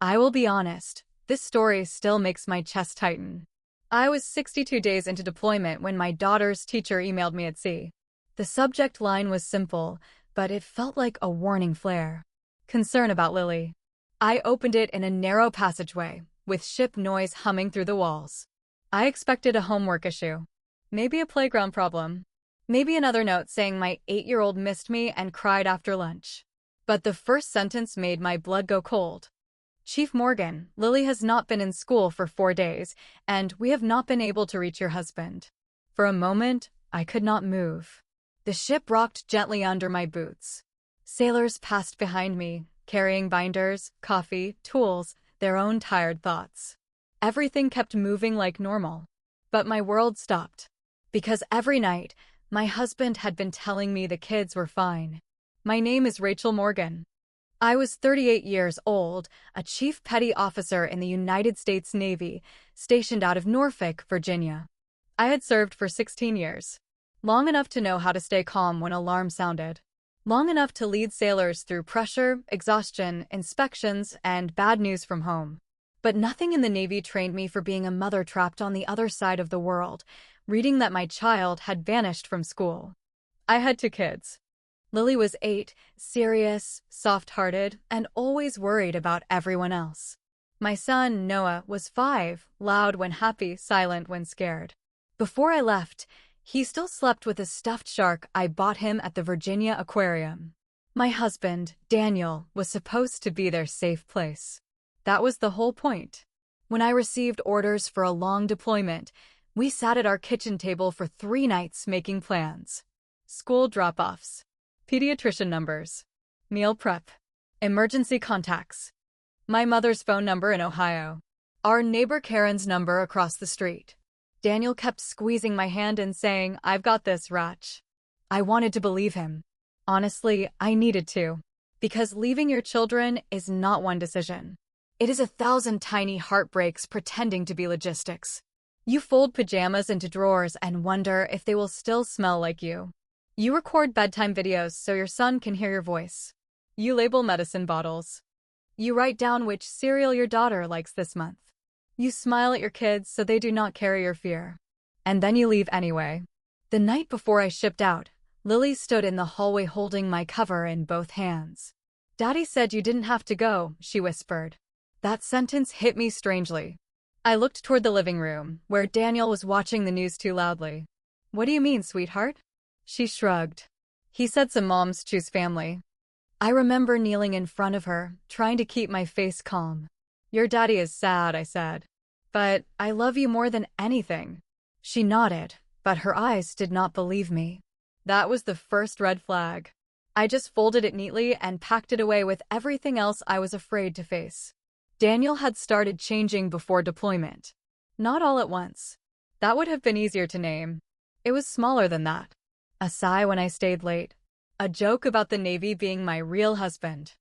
I will be honest, this story still makes my chest tighten. I was 62 days into deployment when my daughter's teacher emailed me at sea. The subject line was simple, but it felt like a warning flare. Concern about Lily. I opened it in a narrow passageway, with ship noise humming through the walls. I expected a homework issue. Maybe a playground problem. Maybe another note saying my 8-year-old missed me and cried after lunch. But the first sentence made my blood go cold. Chief Morgan, Lily has not been in school for 4 days, and we have not been able to reach your husband. For a moment, I could not move. The ship rocked gently under my boots. Sailors passed behind me, carrying binders, coffee, tools, their own tired thoughts. Everything kept moving like normal. But my world stopped. Because every night, my husband had been telling me the kids were fine. My name is Rachel Morgan. I was 38 years old, a chief petty officer in the United States Navy, stationed out of Norfolk, Virginia. I had served for 16 years. Long enough to know how to stay calm when alarm sounded. Long enough to lead sailors through pressure, exhaustion, inspections, and bad news from home. But nothing in the Navy trained me for being a mother trapped on the other side of the world, reading that my child had vanished from school. I had 2 kids. Lily was 8, serious, soft-hearted, and always worried about everyone else. My son, Noah, was 5, loud when happy, silent when scared. Before I left, he still slept with a stuffed shark I bought him at the Virginia Aquarium. My husband, Daniel, was supposed to be their safe place. That was the whole point. When I received orders for a long deployment, we sat at our kitchen table for 3 nights making plans. School drop-offs. Pediatrician numbers. Meal prep. Emergency contacts. My mother's phone number in Ohio. Our neighbor Karen's number across the street. Daniel kept squeezing my hand and saying, "I've got this, Rach." I wanted to believe him. Honestly, I needed to. Because leaving your children is not one decision. It is 1,000 tiny heartbreaks pretending to be logistics. You fold pajamas into drawers and wonder if they will still smell like you. You record bedtime videos so your son can hear your voice. You label medicine bottles. You write down which cereal your daughter likes this month. You smile at your kids so they do not carry your fear. And then you leave anyway. The night before I shipped out, Lily stood in the hallway holding my cover in both hands. "Daddy said you didn't have to go," she whispered. That sentence hit me strangely. I looked toward the living room, where Daniel was watching the news too loudly. "What do you mean, sweetheart?" She shrugged. "He said some moms choose family." I remember kneeling in front of her, trying to keep my face calm. "Your daddy is sad," I said. "But I love you more than anything." She nodded, but her eyes did not believe me. That was the first red flag. I just folded it neatly and packed it away with everything else I was afraid to face. Daniel had started changing before deployment. Not all at once. That would have been easier to name. It was smaller than that. A sigh when I stayed late. A joke about the Navy being my real husband.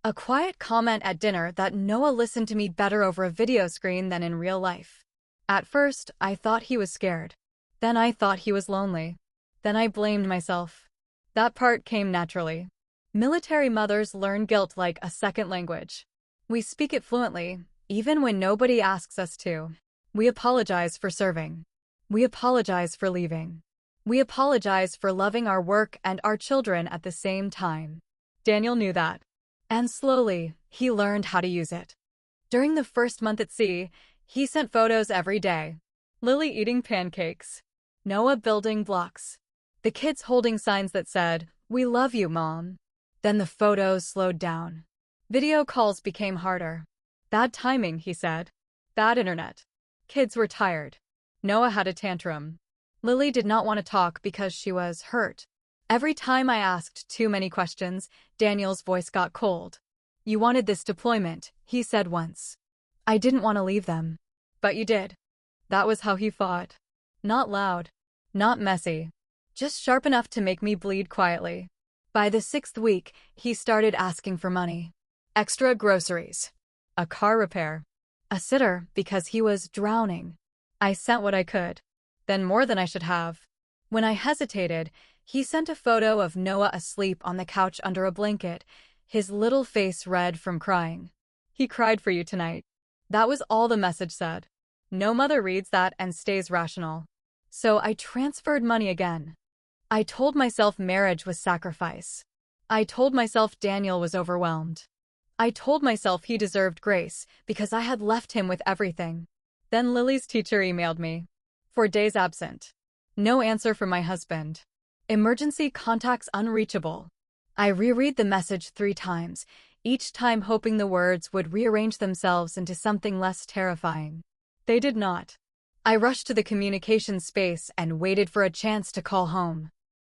A quiet comment at dinner that Noah listened to me better over a video screen than in real life. At first, I thought he was scared. Then I thought he was lonely. Then I blamed myself. That part came naturally. Military mothers learn guilt like a second language. We speak it fluently, even when nobody asks us to. We apologize for serving. We apologize for leaving. We apologize for loving our work and our children at the same time. Daniel knew that. And slowly, he learned how to use it. During the first month at sea, he sent photos every day. Lily eating pancakes. Noah building blocks. The kids holding signs that said, "We love you, Mom." Then the photos slowed down. Video calls became harder. Bad timing, he said. Bad internet. Kids were tired. Noah had a tantrum. Lily did not want to talk because she was hurt. Every time I asked too many questions, Daniel's voice got cold. "You wanted this deployment," he said once. "I didn't want to leave them." "But you did." That was how he fought. Not loud. Not messy. Just sharp enough to make me bleed quietly. By the 6th week, he started asking for money. Extra groceries. A car repair. A sitter because he was drowning. I sent what I could. Then more than I should have. When I hesitated, he sent a photo of Noah asleep on the couch under a blanket, his little face red from crying. He cried for you tonight. That was all the message said. No mother reads that and stays rational. So I transferred money again. I told myself marriage was sacrifice. I told myself Daniel was overwhelmed. I told myself he deserved grace because I had left him with everything. Then Lily's teacher emailed me. 4 days absent. No answer from my husband. Emergency contacts unreachable. I reread the message 3 times, each time hoping the words would rearrange themselves into something less terrifying. They did not. I rushed to the communication space and waited for a chance to call home.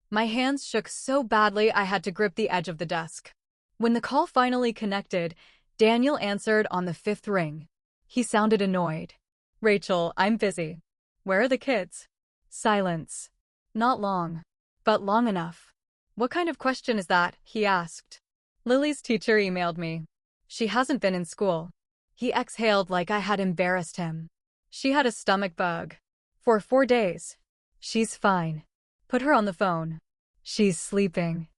My hands shook so badly I had to grip the edge of the desk. When the call finally connected, Daniel answered on the 5th ring. He sounded annoyed. "Rachel, I'm busy. Where are the kids?" Silence. Not long, but long enough. "What kind of question is that?" he asked. "Lily's teacher emailed me. She hasn't been in school." He exhaled like I had embarrassed him. "She had a stomach bug. For 4 days. She's fine. Put her on the phone. She's sleeping."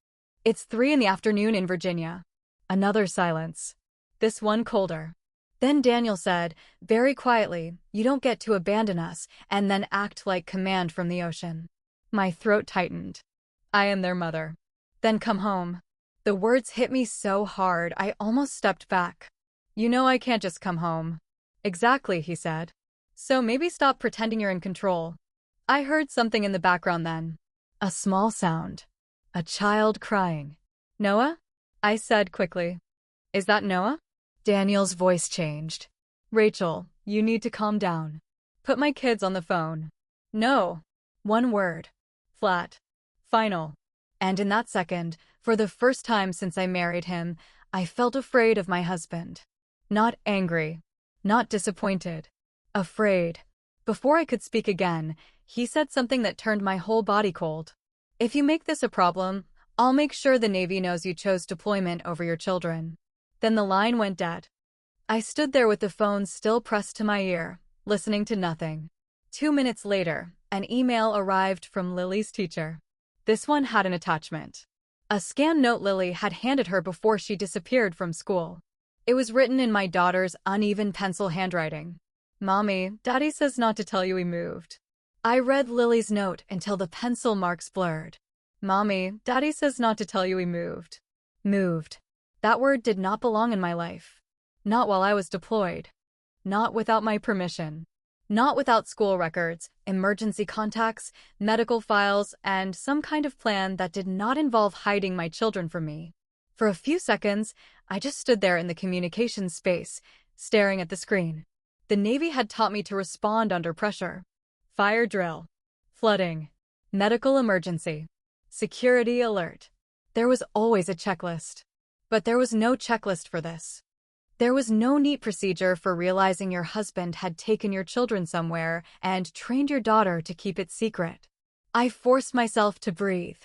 It's 3 in the afternoon in Virginia. Another silence. This one colder. Then Daniel said, very quietly, "You don't get to abandon us and then act like command from the ocean." My throat tightened. "I am their mother." "Then come home." The words hit me so hard I almost stepped back. "You know I can't just come home." "Exactly," he said. "So maybe stop pretending you're in control." I heard something in the background then. A small sound. A child crying. "Noah?" I said quickly. "Is that Noah?" Daniel's voice changed. "Rachel, you need to calm down. Put my kids on the phone." "No." One word. Flat. Final. And in that second, for the first time since I married him, I felt afraid of my husband. Not angry. Not disappointed. Afraid. Before I could speak again, he said something that turned my whole body cold. "If you make this a problem, I'll make sure the Navy knows you chose deployment over your children." Then the line went dead. I stood there with the phone still pressed to my ear, listening to nothing. 2 minutes later, an email arrived from Lily's teacher. This one had an attachment. A scanned note Lily had handed her before she disappeared from school. It was written in my daughter's uneven pencil handwriting. "Mommy, Daddy says not to tell you we moved." I read Lily's note until the pencil marks blurred. "Mommy, Daddy says not to tell you we moved." Moved. That word did not belong in my life. Not while I was deployed. Not without my permission. Not without school records, emergency contacts, medical files, and some kind of plan that did not involve hiding my children from me. For a few seconds, I just stood there in the communications space, staring at the screen. The Navy had taught me to respond under pressure. Fire drill. Flooding. Medical emergency. Security alert. There was always a checklist. But there was no checklist for this. There was no neat procedure for realizing your husband had taken your children somewhere and trained your daughter to keep it secret. I forced myself to breathe.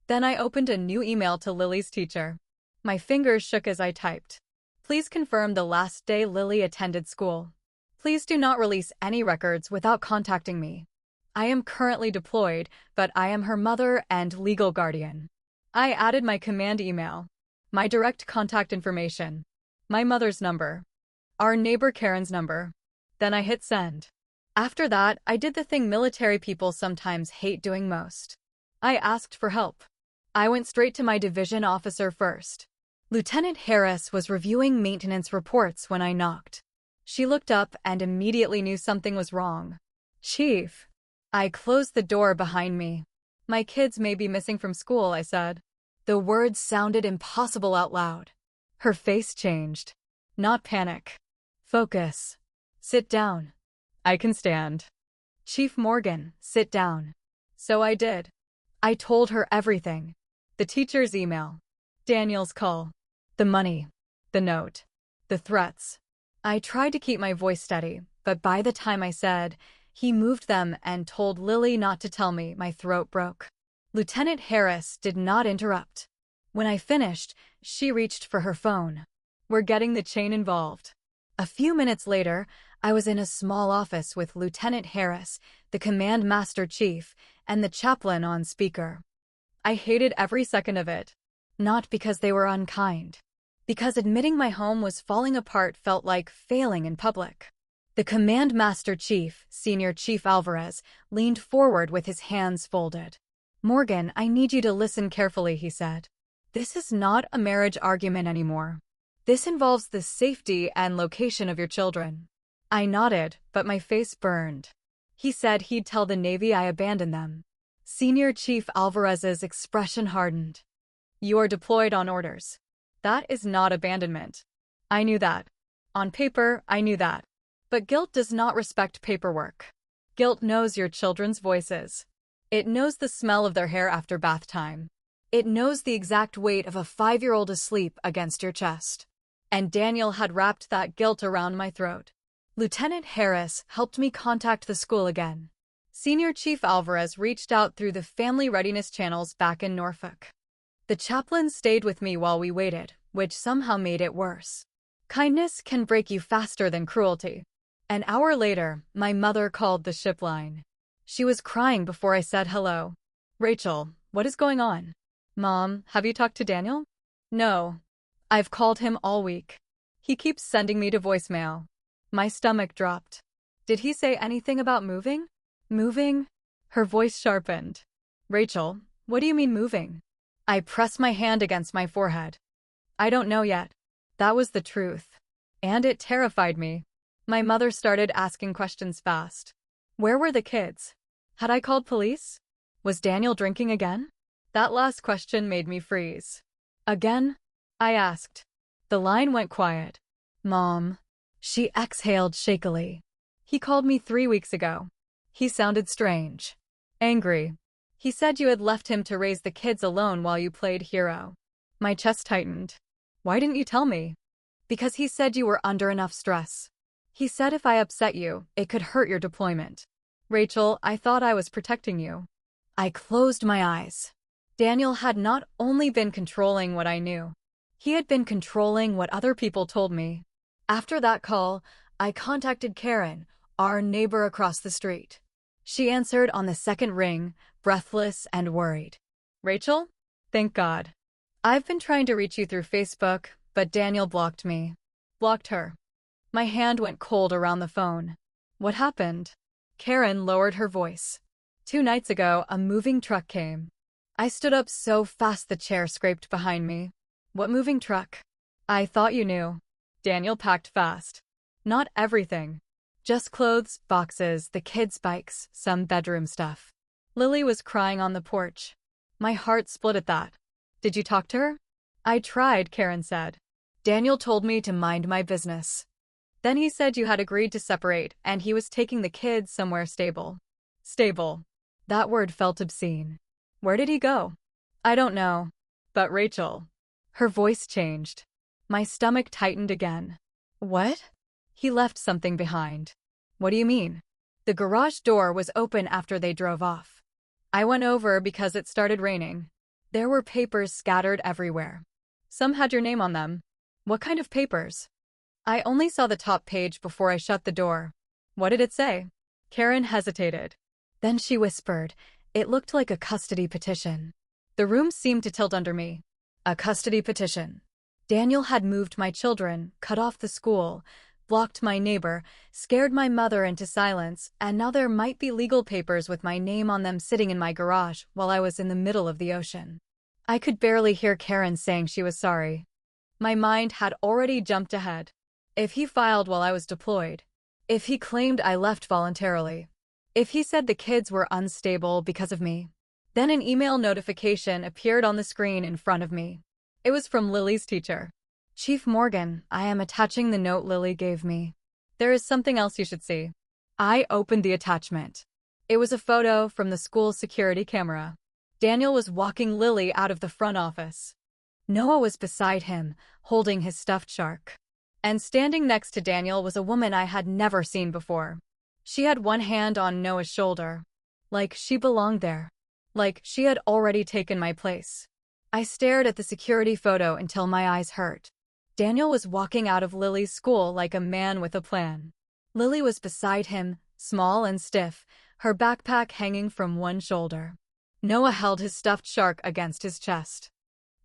Then I opened a new email to Lily's teacher. My fingers shook as I typed. "Please confirm the last day Lily attended school. Please do not release any records without contacting me. I am currently deployed, but I am her mother and legal guardian." I added my command email. My direct contact information. My mother's number. Our neighbor Karen's number. Then I hit send. After that, I did the thing military people sometimes hate doing most. I asked for help. I went straight to my division officer first. Lieutenant Harris was reviewing maintenance reports when I knocked. She looked up and immediately knew something was wrong. "Chief." I closed the door behind me. "My kids may be missing from school," I said. The words sounded impossible out loud. Her face changed. Not panic. Focus. "Sit down." "I can stand." "Chief Morgan, sit down." So I did. I told her everything. The teacher's email. Daniel's call. The money. The note. The threats. I tried to keep my voice steady, but by the time I said, "He moved them and told Lily not to tell me," my throat broke. Lieutenant Harris did not interrupt. When I finished, she reached for her phone. "We're getting the chain involved." A few minutes later, I was in a small office with Lieutenant Harris, the Command Master Chief, and the chaplain on speaker. I hated every second of it. Not because they were unkind. because admitting my home was falling apart felt like failing in public. The Command Master Chief, Senior Chief Alvarez, leaned forward with his hands folded. "Morgan, I need you to listen carefully," he said. "This is not a marriage argument anymore. This involves the safety and location of your children." I nodded, but my face burned. He said he'd tell the Navy I abandoned them. Senior Chief Alvarez's expression hardened. "You are deployed on orders. That is not abandonment." I knew that. On paper, I knew that. But guilt does not respect paperwork. Guilt knows your children's voices. It knows the smell of their hair after bath time. It knows the exact weight of a 5-year-old asleep against your chest. And Daniel had wrapped that guilt around my throat. Lieutenant Harris helped me contact the school again. Senior Chief Alvarez reached out through the family readiness channels back in Norfolk. The chaplain stayed with me while we waited, which somehow made it worse. Kindness can break you faster than cruelty. An hour later, my mother called the ship line. She was crying before I said hello. "Rachel, what is going on?" "Mom, have you talked to Daniel?" "No. I've called him all week. He keeps sending me to voicemail." My stomach dropped. "Did he say anything about moving?" "Moving?" Her voice sharpened. "Rachel, what do you mean moving?" I pressed my hand against my forehead. "I don't know yet." That was the truth. And it terrified me. My mother started asking questions fast. Where were the kids? Had I called police? Was Daniel drinking again? That last question made me freeze. "Again?" I asked. The line went quiet. "Mom." She exhaled shakily. "He called me 3 weeks ago. He sounded strange. Angry. He said you had left him to raise the kids alone while you played hero." My chest tightened. "Why didn't you tell me?" "Because he said you were under enough stress. He said if I upset you, it could hurt your deployment." "Rachel, I thought I was protecting you." I closed my eyes. Daniel had not only been controlling what I knew, he had been controlling what other people told me. After that call, I contacted Karen, our neighbor across the street. She answered on the second ring, breathless and worried. "Rachel? Thank God. I've been trying to reach you through Facebook, but Daniel blocked me." "Blocked her." My hand went cold around the phone. "What happened?" Karen lowered her voice. 2 nights ago, a moving truck came. I stood up so fast the chair scraped behind me. "What moving truck?" "I thought you knew." Daniel packed fast. "Not everything. Just clothes, boxes, the kids' bikes, some bedroom stuff." Lily was crying on the porch. My heart split at that. "Did you talk to her?" "I tried," Karen said. "Daniel told me to mind my business. Then he said you had agreed to separate and he was taking the kids somewhere stable." Stable. That word felt obscene. "Where did he go?" "I don't know." "But Rachel." Her voice changed. My stomach tightened again. "What?" "He left something behind." "What do you mean?" "The garage door was open after they drove off. I went over because it started raining. There were papers scattered everywhere. Some had your name on them." "What kind of papers?" "I only saw the top page before I shut the door." "What did it say?" Karen hesitated. Then she whispered. It looked like a custody petition. The room seemed to tilt under me. A custody petition. Daniel had moved my children, cut off the school, blocked my neighbor, scared my mother into silence, and now there might be legal papers with my name on them sitting in my garage while I was in the middle of the ocean. I could barely hear Karen saying she was sorry. My mind had already jumped ahead. If he filed while I was deployed, if he claimed I left voluntarily, if he said the kids were unstable because of me, then an email notification appeared on the screen in front of me. It was from Lily's teacher. "Chief Morgan, I am attaching the note Lily gave me. There is something else you should see." I opened the attachment. It was a photo from the school security camera. Daniel was walking Lily out of the front office. Noah was beside him, holding his stuffed shark. And standing next to Daniel was a woman I had never seen before. She had one hand on Noah's shoulder. Like she belonged there. Like she had already taken my place. I stared at the security photo until my eyes hurt. Daniel was walking out of Lily's school like a man with a plan. Lily was beside him, small and stiff, her backpack hanging from one shoulder. Noah held his stuffed shark against his chest.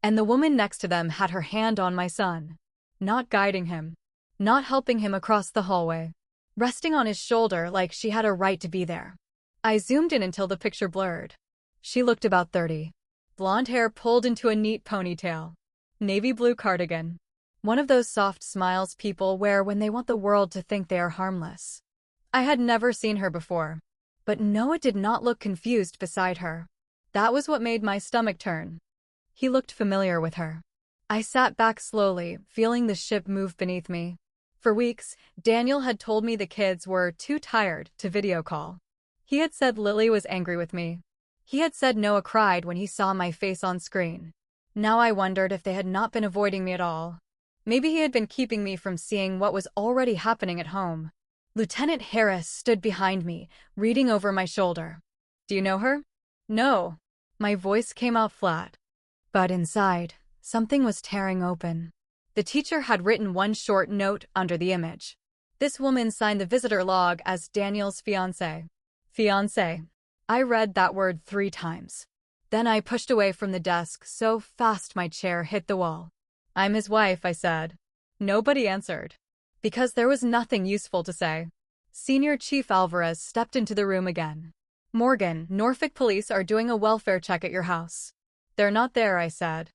And the woman next to them had her hand on my son, not guiding him, not helping him across the hallway, resting on his shoulder like she had a right to be there. I zoomed in until the picture blurred. She looked about 30. Blonde hair pulled into a neat ponytail. Navy blue cardigan. One of those soft smiles people wear when they want the world to think they are harmless. I had never seen her before. But Noah did not look confused beside her. That was what made my stomach turn. He looked familiar with her. I sat back slowly, feeling the ship move beneath me. For weeks, Daniel had told me the kids were too tired to video call. He had said Lily was angry with me. He had said Noah cried when he saw my face on screen. Now I wondered if they had not been avoiding me at all. Maybe he had been keeping me from seeing what was already happening at home. Lieutenant Harris stood behind me, reading over my shoulder. "Do you know her?" "No." My voice came out flat. But inside, something was tearing open. The teacher had written one short note under the image. This woman signed the visitor log as Daniel's fiancé. Fiancé. I read that word 3 times. Then I pushed away from the desk so fast my chair hit the wall. "I'm his wife," I said. Nobody answered. Because there was nothing useful to say. Senior Chief Alvarez stepped into the room again. "Morgan, Norfolk police are doing a welfare check at your house." "They're not there," I said.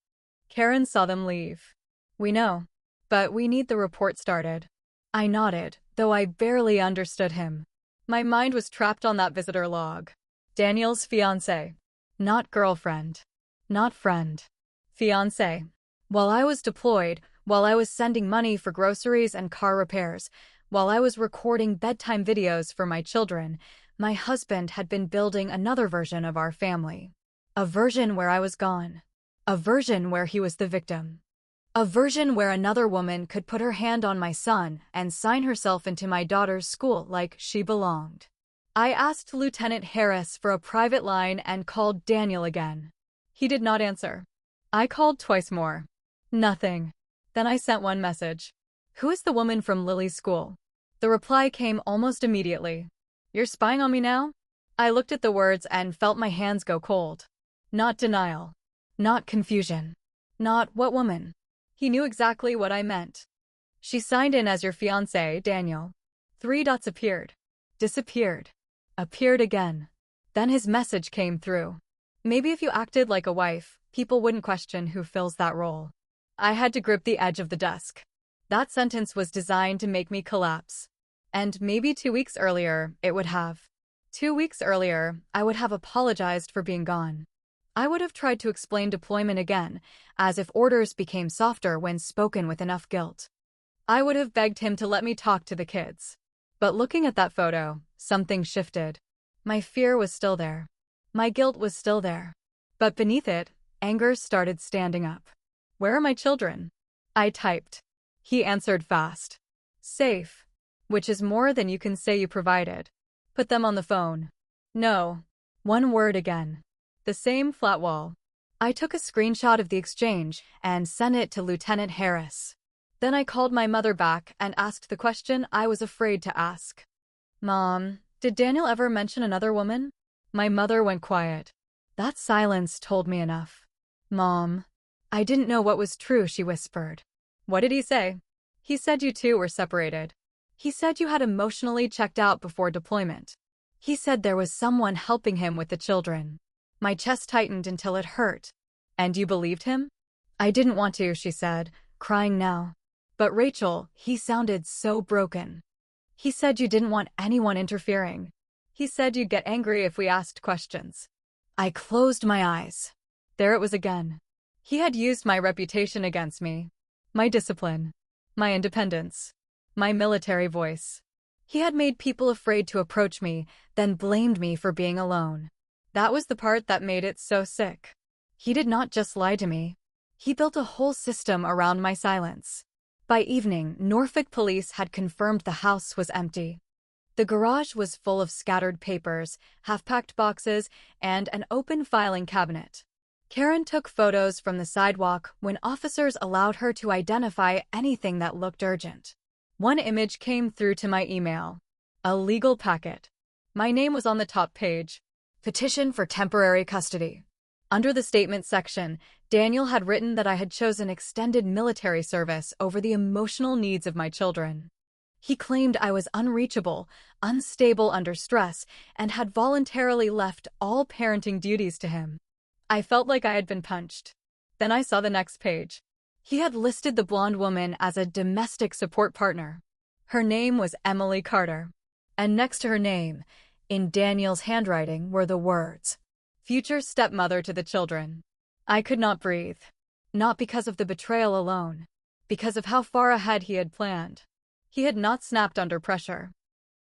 "Karen saw them leave." "We know. But we need the report started." I nodded, though I barely understood him. My mind was trapped on that visitor log. Daniel's fiancé. Not girlfriend. Not friend. Fiancé. While I was deployed, while I was sending money for groceries and car repairs, while I was recording bedtime videos for my children, my husband had been building another version of our family. A version where I was gone. A version where he was the victim. A version where another woman could put her hand on my son and sign herself into my daughter's school like she belonged. I asked Lieutenant Harris for a private line and called Daniel again. He did not answer. I called twice more. Nothing. Then I sent one message. "Who is the woman from Lily's school?" The reply came almost immediately. "You're spying on me now?" I looked at the words and felt my hands go cold. Not denial. Not confusion. Not "what woman?" He knew exactly what I meant. "She signed in as your fiancé, Daniel." 3 dots appeared. Disappeared. Appeared again. Then his message came through. "Maybe if you acted like a wife, people wouldn't question who fills that role." I had to grip the edge of the desk. That sentence was designed to make me collapse. And maybe 2 weeks earlier, it would have. 2 weeks earlier, I would have apologized for being gone. I would have tried to explain deployment again, as if orders became softer when spoken with enough guilt. I would have begged him to let me talk to the kids. But looking at that photo, something shifted. My fear was still there. My guilt was still there. But beneath it, anger started standing up. "Where are my children?" I typed. He answered fast. "Safe. Which is more than you can say you provided." "Put them on the phone." "No." One word again. The same flat wall. I took a screenshot of the exchange and sent it to Lieutenant Harris. Then I called my mother back and asked the question I was afraid to ask. "Mom, did Daniel ever mention another woman?" My mother went quiet. That silence told me enough. "Mom." I didn't know what was true, she whispered. "What did he say?" "He said you two were separated. He said you had emotionally checked out before deployment. He said there was someone helping him with the children." My chest tightened until it hurt. "And you believed him?" "I didn't want to," she said, crying now. "But Rachel, he sounded so broken. He said you didn't want anyone interfering. He said you'd get angry if we asked questions." I closed my eyes. There it was again. He had used my reputation against me. My discipline. My independence. My military voice. He had made people afraid to approach me, then blamed me for being alone. That was the part that made it so sick. He did not just lie to me. He built a whole system around my silence. By evening, Norfolk police had confirmed the house was empty. The garage was full of scattered papers, half-packed boxes, and an open filing cabinet. Karen took photos from the sidewalk when officers allowed her to identify anything that looked urgent. One image came through to my email. A legal packet. My name was on the top page. Petition for temporary custody. Under the statement section, Daniel had written that I had chosen extended military service over the emotional needs of my children. He claimed I was unreachable, unstable under stress, and had voluntarily left all parenting duties to him. I felt like I had been punched. Then I saw the next page. He had listed the blonde woman as a domestic support partner. Her name was Emily Carter. And next to her name, in Daniel's handwriting, were the words, "Future stepmother to the children." I could not breathe. Not because of the betrayal alone, because of how far ahead he had planned. He had not snapped under pressure.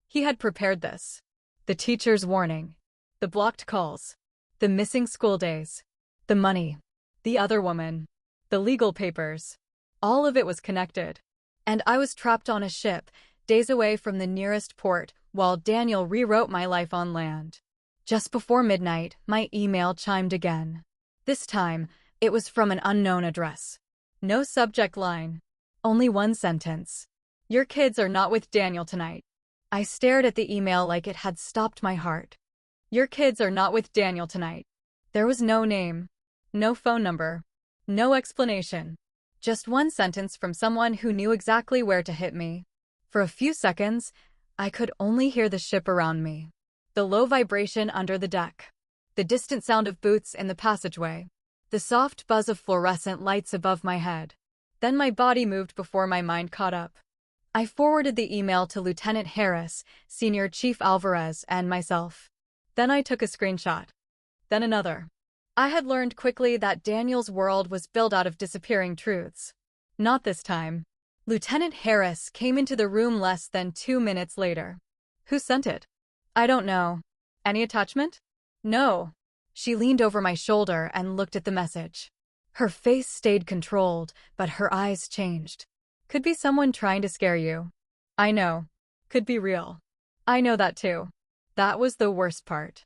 He had prepared this. The teacher's warning, the blocked calls, the missing school days, the money, the other woman, the legal papers. All of it was connected. And I was trapped on a ship, days away from the nearest port, while Daniel rewrote my life on land. Just before midnight, my email chimed again. This time, it was from an unknown address. No subject line. Only one sentence. "Your kids are not with Daniel tonight." I stared at the email like it had stopped my heart. "Your kids are not with Daniel tonight." There was no name, no phone number, no explanation. Just one sentence from someone who knew exactly where to hit me. For a few seconds, I could only hear the ship around me. The low vibration under the deck. The distant sound of boots in the passageway. The soft buzz of fluorescent lights above my head. Then my body moved before my mind caught up. I forwarded the email to Lieutenant Harris, Senior Chief Alvarez, and myself. Then I took a screenshot. Then another. I had learned quickly that Daniel's world was built out of disappearing truths. Not this time. Lieutenant Harris came into the room less than 2 minutes later. "Who sent it?" "I don't know." "Any attachment?" "No." She leaned over my shoulder and looked at the message. Her face stayed controlled, but her eyes changed. "Could be someone trying to scare you." "I know. Could be real." "I know that too." That was the worst part.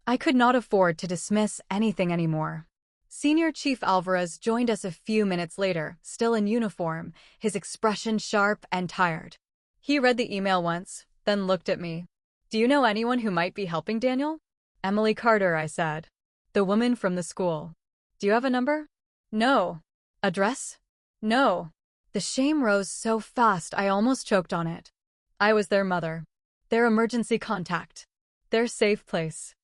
I could not afford to dismiss anything anymore. Senior Chief Alvarez joined us a few minutes later, still in uniform, his expression sharp and tired. He read the email once, then looked at me. "Do you know anyone who might be helping Daniel?" "Emily Carter," I said. "The woman from the school." "Do you have a number?" "No." "Address?" "No." The shame rose so fast I almost choked on it. I was their mother. Their emergency contact. Their safe place.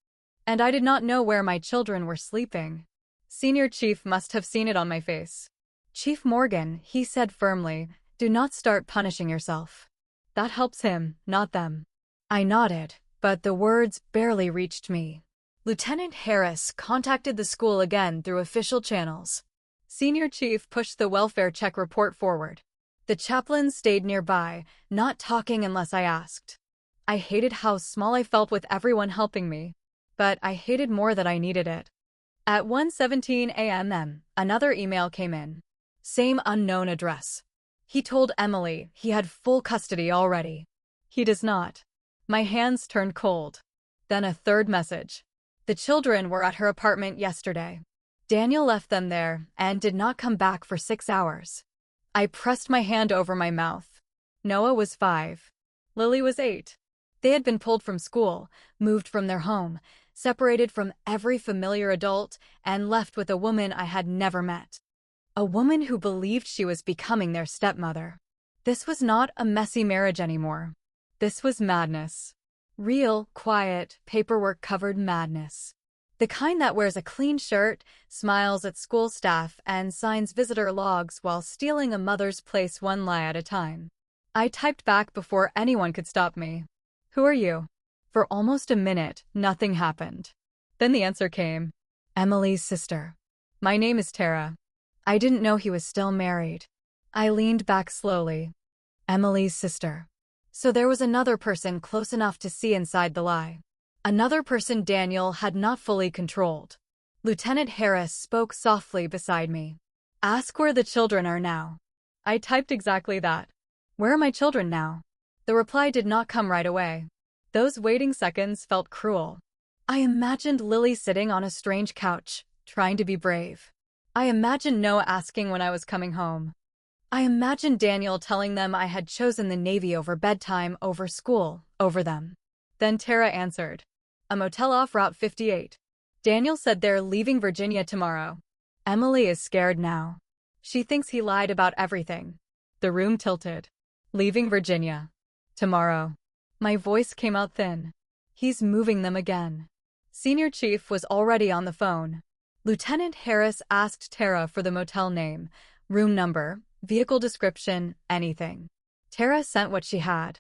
And I did not know where my children were sleeping. Senior Chief must have seen it on my face. "Chief Morgan," he said firmly, "do not start punishing yourself. That helps him, not them." I nodded, but the words barely reached me. Lieutenant Harris contacted the school again through official channels. Senior Chief pushed the welfare check report forward. The chaplain stayed nearby, not talking unless I asked. I hated how small I felt with everyone helping me, but I hated more that I needed it. At 1:17 a.m., another email came in. Same unknown address. "He told Emily he had full custody already." "He does not." My hands turned cold. Then a third message. "The children were at her apartment yesterday. Daniel left them there and did not come back for 6 hours." I pressed my hand over my mouth. Noah was 5. Lily was 8. They had been pulled from school, moved from their home, separated from every familiar adult, and left with a woman I had never met. A woman who believed she was becoming their stepmother. This was not a messy marriage anymore. This was madness. Real, quiet, paperwork-covered madness. The kind that wears a clean shirt, smiles at school staff, and signs visitor logs while stealing a mother's place one lie at a time. I typed back before anyone could stop me. "Who are you?" For almost a minute, nothing happened. Then the answer came. "Emily's sister." "My name is Tara." I didn't know he was still married. I leaned back slowly. Emily's sister. So there was another person close enough to see inside the lie. Another person Daniel had not fully controlled. Lieutenant Harris spoke softly beside me. "Ask where the children are now." I typed exactly that. "Where are my children now?" The reply did not come right away. Those waiting seconds felt cruel. I imagined Lily sitting on a strange couch, trying to be brave. I imagined Noah asking when I was coming home. I imagined Daniel telling them I had chosen the Navy over bedtime, over school, over them. Then Tara answered. "A motel off Route 58. Daniel said they're leaving Virginia tomorrow. Emily is scared now. She thinks he lied about everything. The room tilted. Leaving Virginia. Tomorrow. My voice came out thin. He's moving them again. Senior Chief was already on the phone. Lieutenant Harris asked Tara for the motel name, room number, vehicle description, anything. Tara sent what she had.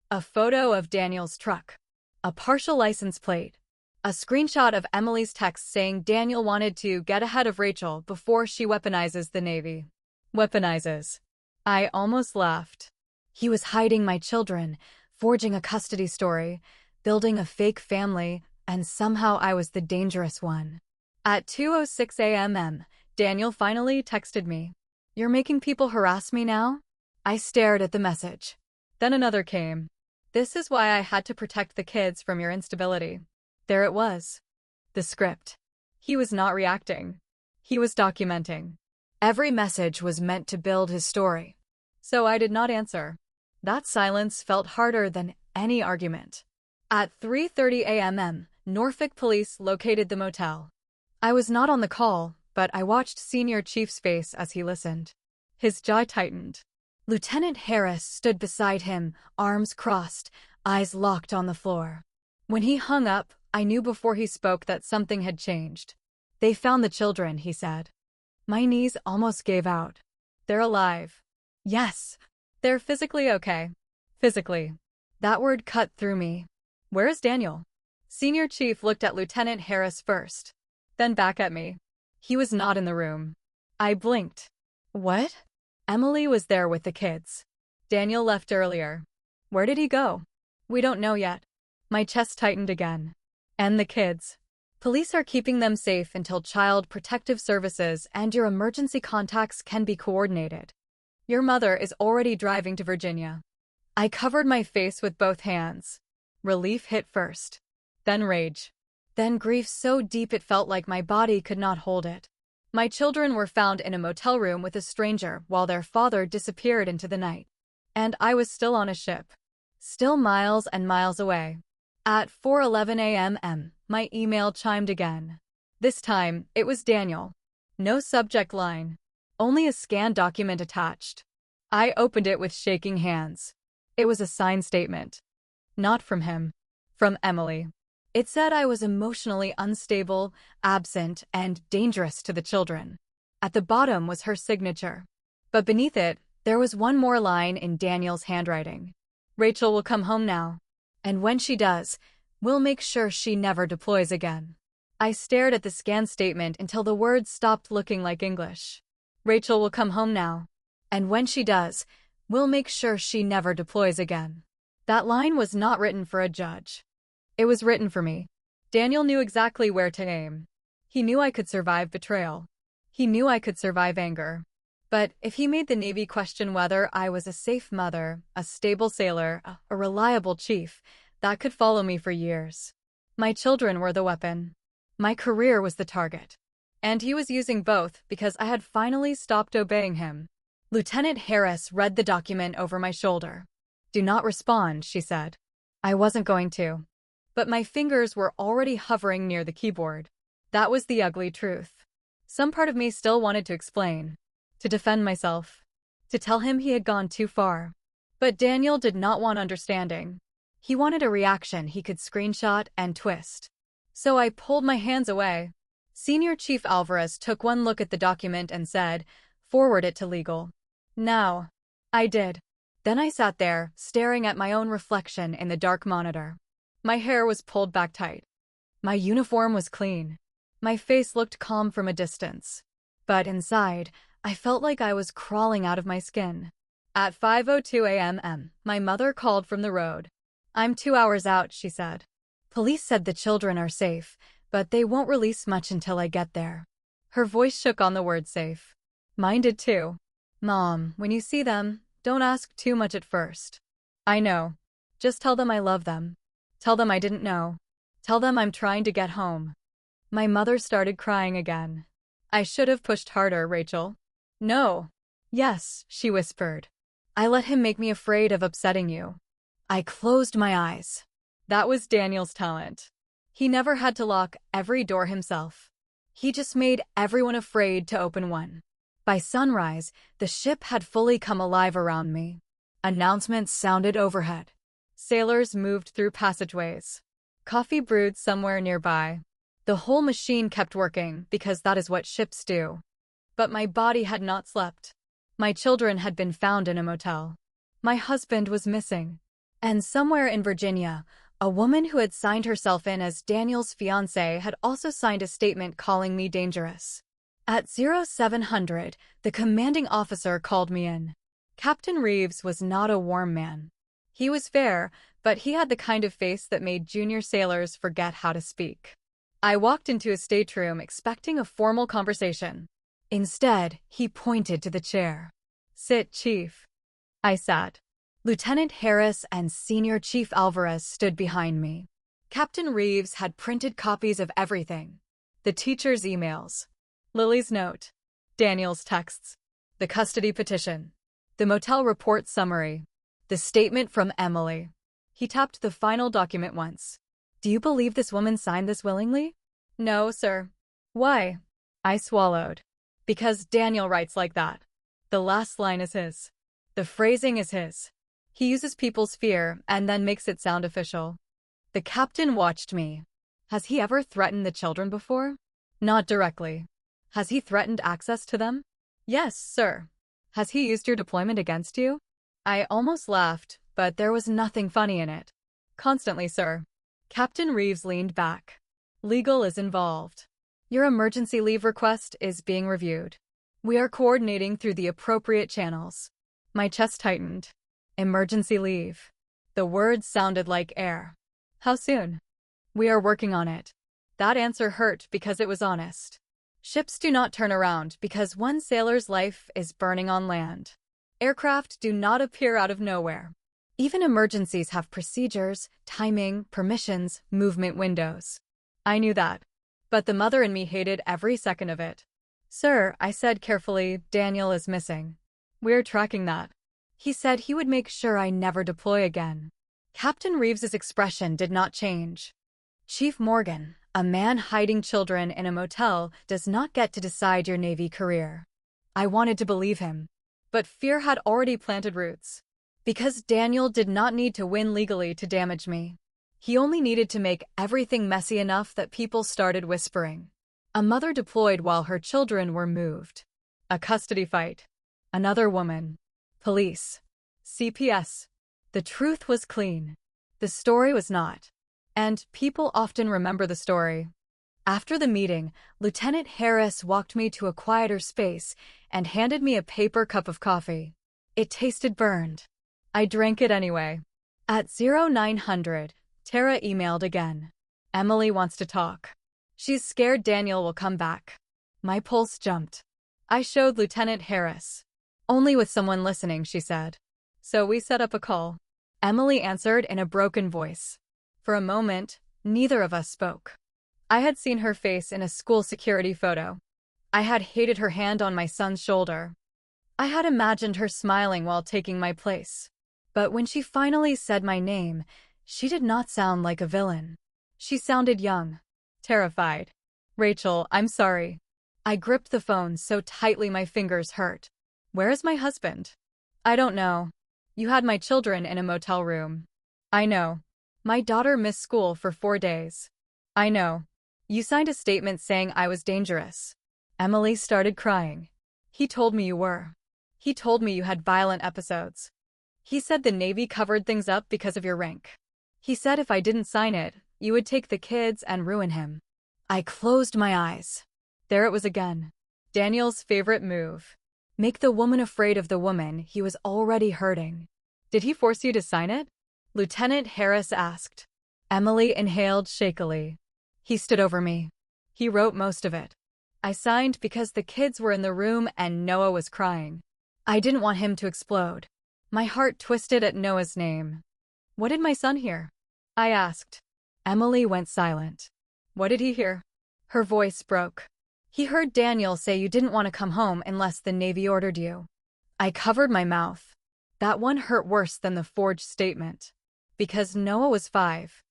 A photo of Daniel's truck. A partial license plate. A screenshot of Emily's text saying Daniel wanted to get ahead of Rachel before she weaponizes the Navy. Weaponizes. I almost laughed. He was hiding my children, forging a custody story, building a fake family, and somehow I was the dangerous one. At 2:06 a.m., Daniel finally texted me. "You're making people harass me now?" I stared at the message. Then another came. "This is why I had to protect the kids from your instability." There it was. The script. He was not reacting. He was documenting. Every message was meant to build his story. So I did not answer. That silence felt harder than any argument. At 3:30 a.m., Norfolk police located the motel. I was not on the call, but I watched Senior Chief's face as he listened. His jaw tightened. Lieutenant Harris stood beside him, arms crossed, eyes locked on the floor. When he hung up, I knew before he spoke that something had changed. "They found the children," he said. My knees almost gave out. "They're alive." "Yes. They're physically okay." Physically. That word cut through me. "Where is Daniel?" Senior Chief looked at Lieutenant Harris first, then back at me. He was not in the room. I blinked. "What?" Emily was there with the kids. Daniel left earlier. "Where did he go?" "We don't know yet." My chest tightened again. "And the kids?" "Police are keeping them safe until Child Protective Services and your emergency contacts can be coordinated. Your mother is already driving to Virginia." I covered my face with both hands. Relief hit first. Then rage. Then grief so deep it felt like my body could not hold it. My children were found in a motel room with a stranger while their father disappeared into the night. And I was still on a ship. Still miles and miles away. At 4:11 a.m., my email chimed again. This time, it was Daniel. No subject line. Only a scanned document attached. I opened it with shaking hands. It was a signed statement. Not from him. From Emily. It said I was emotionally unstable, absent, and dangerous to the children. At the bottom was her signature. But beneath it, there was one more line in Daniel's handwriting. "Rachel will come home now. And when she does, we'll make sure she never deploys again." I stared at the scanned statement until the words stopped looking like English. "Rachel will come home now. And when she does, we'll make sure she never deploys again." That line was not written for a judge. It was written for me. Daniel knew exactly where to aim. He knew I could survive betrayal. He knew I could survive anger. But if he made the Navy question whether I was a safe mother, a stable sailor, a reliable chief, that could follow me for years. My children were the weapon. My career was the target. And he was using both because I had finally stopped obeying him. Lieutenant Harris read the document over my shoulder. "Do not respond," she said. I wasn't going to. But my fingers were already hovering near the keyboard. That was the ugly truth. Some part of me still wanted to explain. To defend myself. To tell him he had gone too far. But Daniel did not want understanding. He wanted a reaction he could screenshot and twist. So I pulled my hands away. Senior Chief Alvarez took one look at the document and said, "Forward it to legal." Now. I did. Then I sat there, staring at my own reflection in the dark monitor. My hair was pulled back tight. My uniform was clean. My face looked calm from a distance. But inside, I felt like I was crawling out of my skin. At 5:02 a.m., my mother called from the road. "I'm 2 hours out," she said. "Police said the children are safe, but they won't release much until I get there." Her voice shook on the word safe. Mine did too. "Mom, when you see them, don't ask too much at first." "I know. Just tell them I love them. Tell them I didn't know. Tell them I'm trying to get home." My mother started crying again. "I should have pushed harder, Rachel." "No." "Yes," she whispered. "I let him make me afraid of upsetting you." I closed my eyes. That was Daniel's talent. He never had to lock every door himself. He just made everyone afraid to open one. By sunrise, the ship had fully come alive around me. Announcements sounded overhead. Sailors moved through passageways. Coffee brewed somewhere nearby. The whole machine kept working because that is what ships do. But my body had not slept. My children had been found in a motel. My husband was missing. And somewhere in Virginia, a woman who had signed herself in as Daniel's fiancée had also signed a statement calling me dangerous. At 0700, the commanding officer called me in. Captain Reeves was not a warm man. He was fair, but he had the kind of face that made junior sailors forget how to speak. I walked into his stateroom expecting a formal conversation. Instead, he pointed to the chair. "Sit, Chief." I sat. Lieutenant Harris and Senior Chief Alvarez stood behind me. Captain Reeves had printed copies of everything. The teacher's emails, Lily's note, Daniel's texts, the custody petition, the motel report summary, the statement from Emily. He tapped the final document once. "Do you believe this woman signed this willingly?" "No, sir." "Why?" I swallowed. "Because Daniel writes like that. The last line is his. The phrasing is his. He uses people's fear and then makes it sound official." The captain watched me. "Has he ever threatened the children before?" "Not directly." "Has he threatened access to them?" "Yes, sir." "Has he used your deployment against you?" I almost laughed, but there was nothing funny in it. "Constantly, sir." Captain Reeves leaned back. "Legal is involved. Your emergency leave request is being reviewed. We are coordinating through the appropriate channels." My chest tightened. Emergency leave. The words sounded like air. "How soon?" "We are working on it." That answer hurt because it was honest. Ships do not turn around because one sailor's life is burning on land. Aircraft do not appear out of nowhere. Even emergencies have procedures, timing, permissions, movement windows. I knew that. But the mother in me hated every second of it. "Sir," I said carefully, "Daniel is missing. We're tracking that. He said he would make sure I never deploy again." Captain Reeves's expression did not change. "Chief Morgan, a man hiding children in a motel does not get to decide your Navy career." I wanted to believe him. But fear had already planted roots. Because Daniel did not need to win legally to damage me. He only needed to make everything messy enough that people started whispering. A mother deployed while her children were moved. A custody fight. Another woman. Police. CPS. The truth was clean. The story was not. And people often remember the story. After the meeting, Lieutenant Harris walked me to a quieter space and handed me a paper cup of coffee. It tasted burned. I drank it anyway. At 0900, Tara emailed again. "Emily wants to talk. She's scared Daniel will come back." My pulse jumped. I showed Lieutenant Harris. "Only with someone listening," she said. So we set up a call. Emily answered in a broken voice. For a moment, neither of us spoke. I had seen her face in a school security photo. I had hated her hand on my son's shoulder. I had imagined her smiling while taking my place. But when she finally said my name, she did not sound like a villain. She sounded young, terrified. "Rachel, I'm sorry." I gripped the phone so tightly my fingers hurt. "Where is my husband?" "I don't know. You had my children in a motel room." "I know. My daughter missed school for 4 days." "I know. You signed a statement saying I was dangerous." Emily started crying. "He told me you were. He told me you had violent episodes. He said the Navy covered things up because of your rank. He said if I didn't sign it, you would take the kids and ruin him." I closed my eyes. There it was again. Daniel's favorite move. Make the woman afraid of the woman he was already hurting. "Did he force you to sign it?" Lieutenant Harris asked. Emily inhaled shakily. "He stood over me. He wrote most of it. I signed because the kids were in the room and Noah was crying. I didn't want him to explode." My heart twisted at Noah's name. "What did my son hear?" I asked. Emily went silent. "What did he hear?" Her voice broke. "He heard Daniel say you didn't want to come home unless the Navy ordered you." I covered my mouth. That one hurt worse than the forged statement. Because Noah was 5.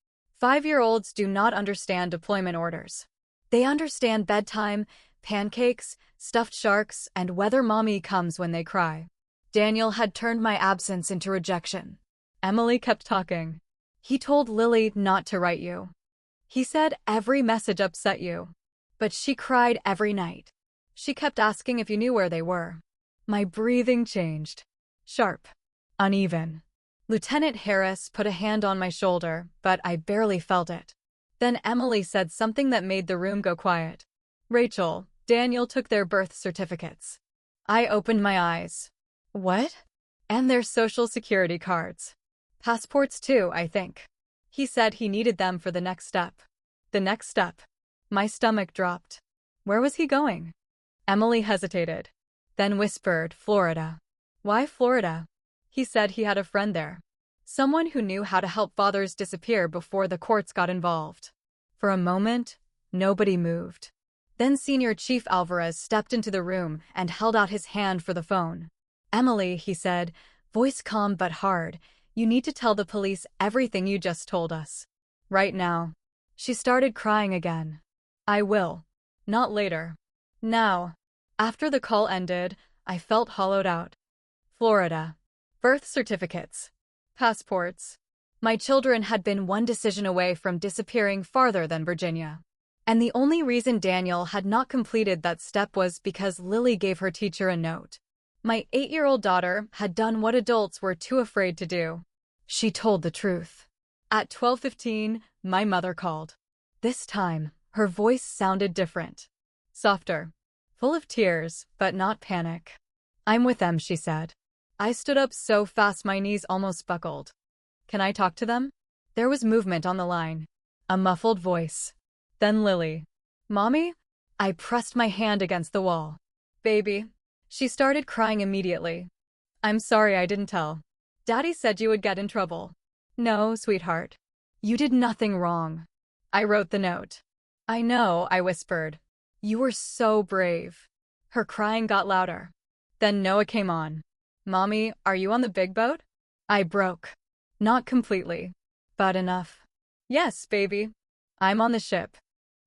5-year-olds do not understand deployment orders. They understand bedtime, pancakes, stuffed sharks, and whether mommy comes when they cry. Daniel had turned my absence into rejection. Emily kept talking. He told Lily not to write you. He said every message upset you. But she cried every night. She kept asking if you knew where they were. My breathing changed. Sharp. Uneven. Lieutenant Harris put a hand on my shoulder, but I barely felt it. Then Emily said something that made the room go quiet. Rachel, Daniel took their birth certificates. I opened my eyes. What? And their social security cards. Passports too, I think. He said he needed them for the next step. The next step. My stomach dropped. Where was he going? Emily hesitated, then whispered, Florida. Why Florida? He said he had a friend there. Someone who knew how to help fathers disappear before the courts got involved. For a moment, nobody moved. Then Senior Chief Alvarez stepped into the room and held out his hand for the phone. Emily, he said, voice calm but hard, you need to tell the police everything you just told us. Right now. She started crying again. I will. Not later. Now. After the call ended, I felt hollowed out. Florida. Birth certificates. Passports. My children had been one decision away from disappearing farther than Virginia. And the only reason Daniel had not completed that step was because Lily gave her teacher a note. My 8-year-old daughter had done what adults were too afraid to do. She told the truth. At 12:15, my mother called. This time, her voice sounded different. Softer. Full of tears, but not panic. I'm with them, she said. I stood up so fast my knees almost buckled. Can I talk to them? There was movement on the line. A muffled voice. Then Lily. Mommy? I pressed my hand against the wall. Baby. She started crying immediately. I'm sorry I didn't tell. Daddy said you would get in trouble. No, sweetheart. You did nothing wrong. I wrote the note. I know, I whispered. You were so brave. Her crying got louder. Then Noah came on. Mommy, are you on the big boat? I broke. Not completely, but enough. Yes, baby. I'm on the ship.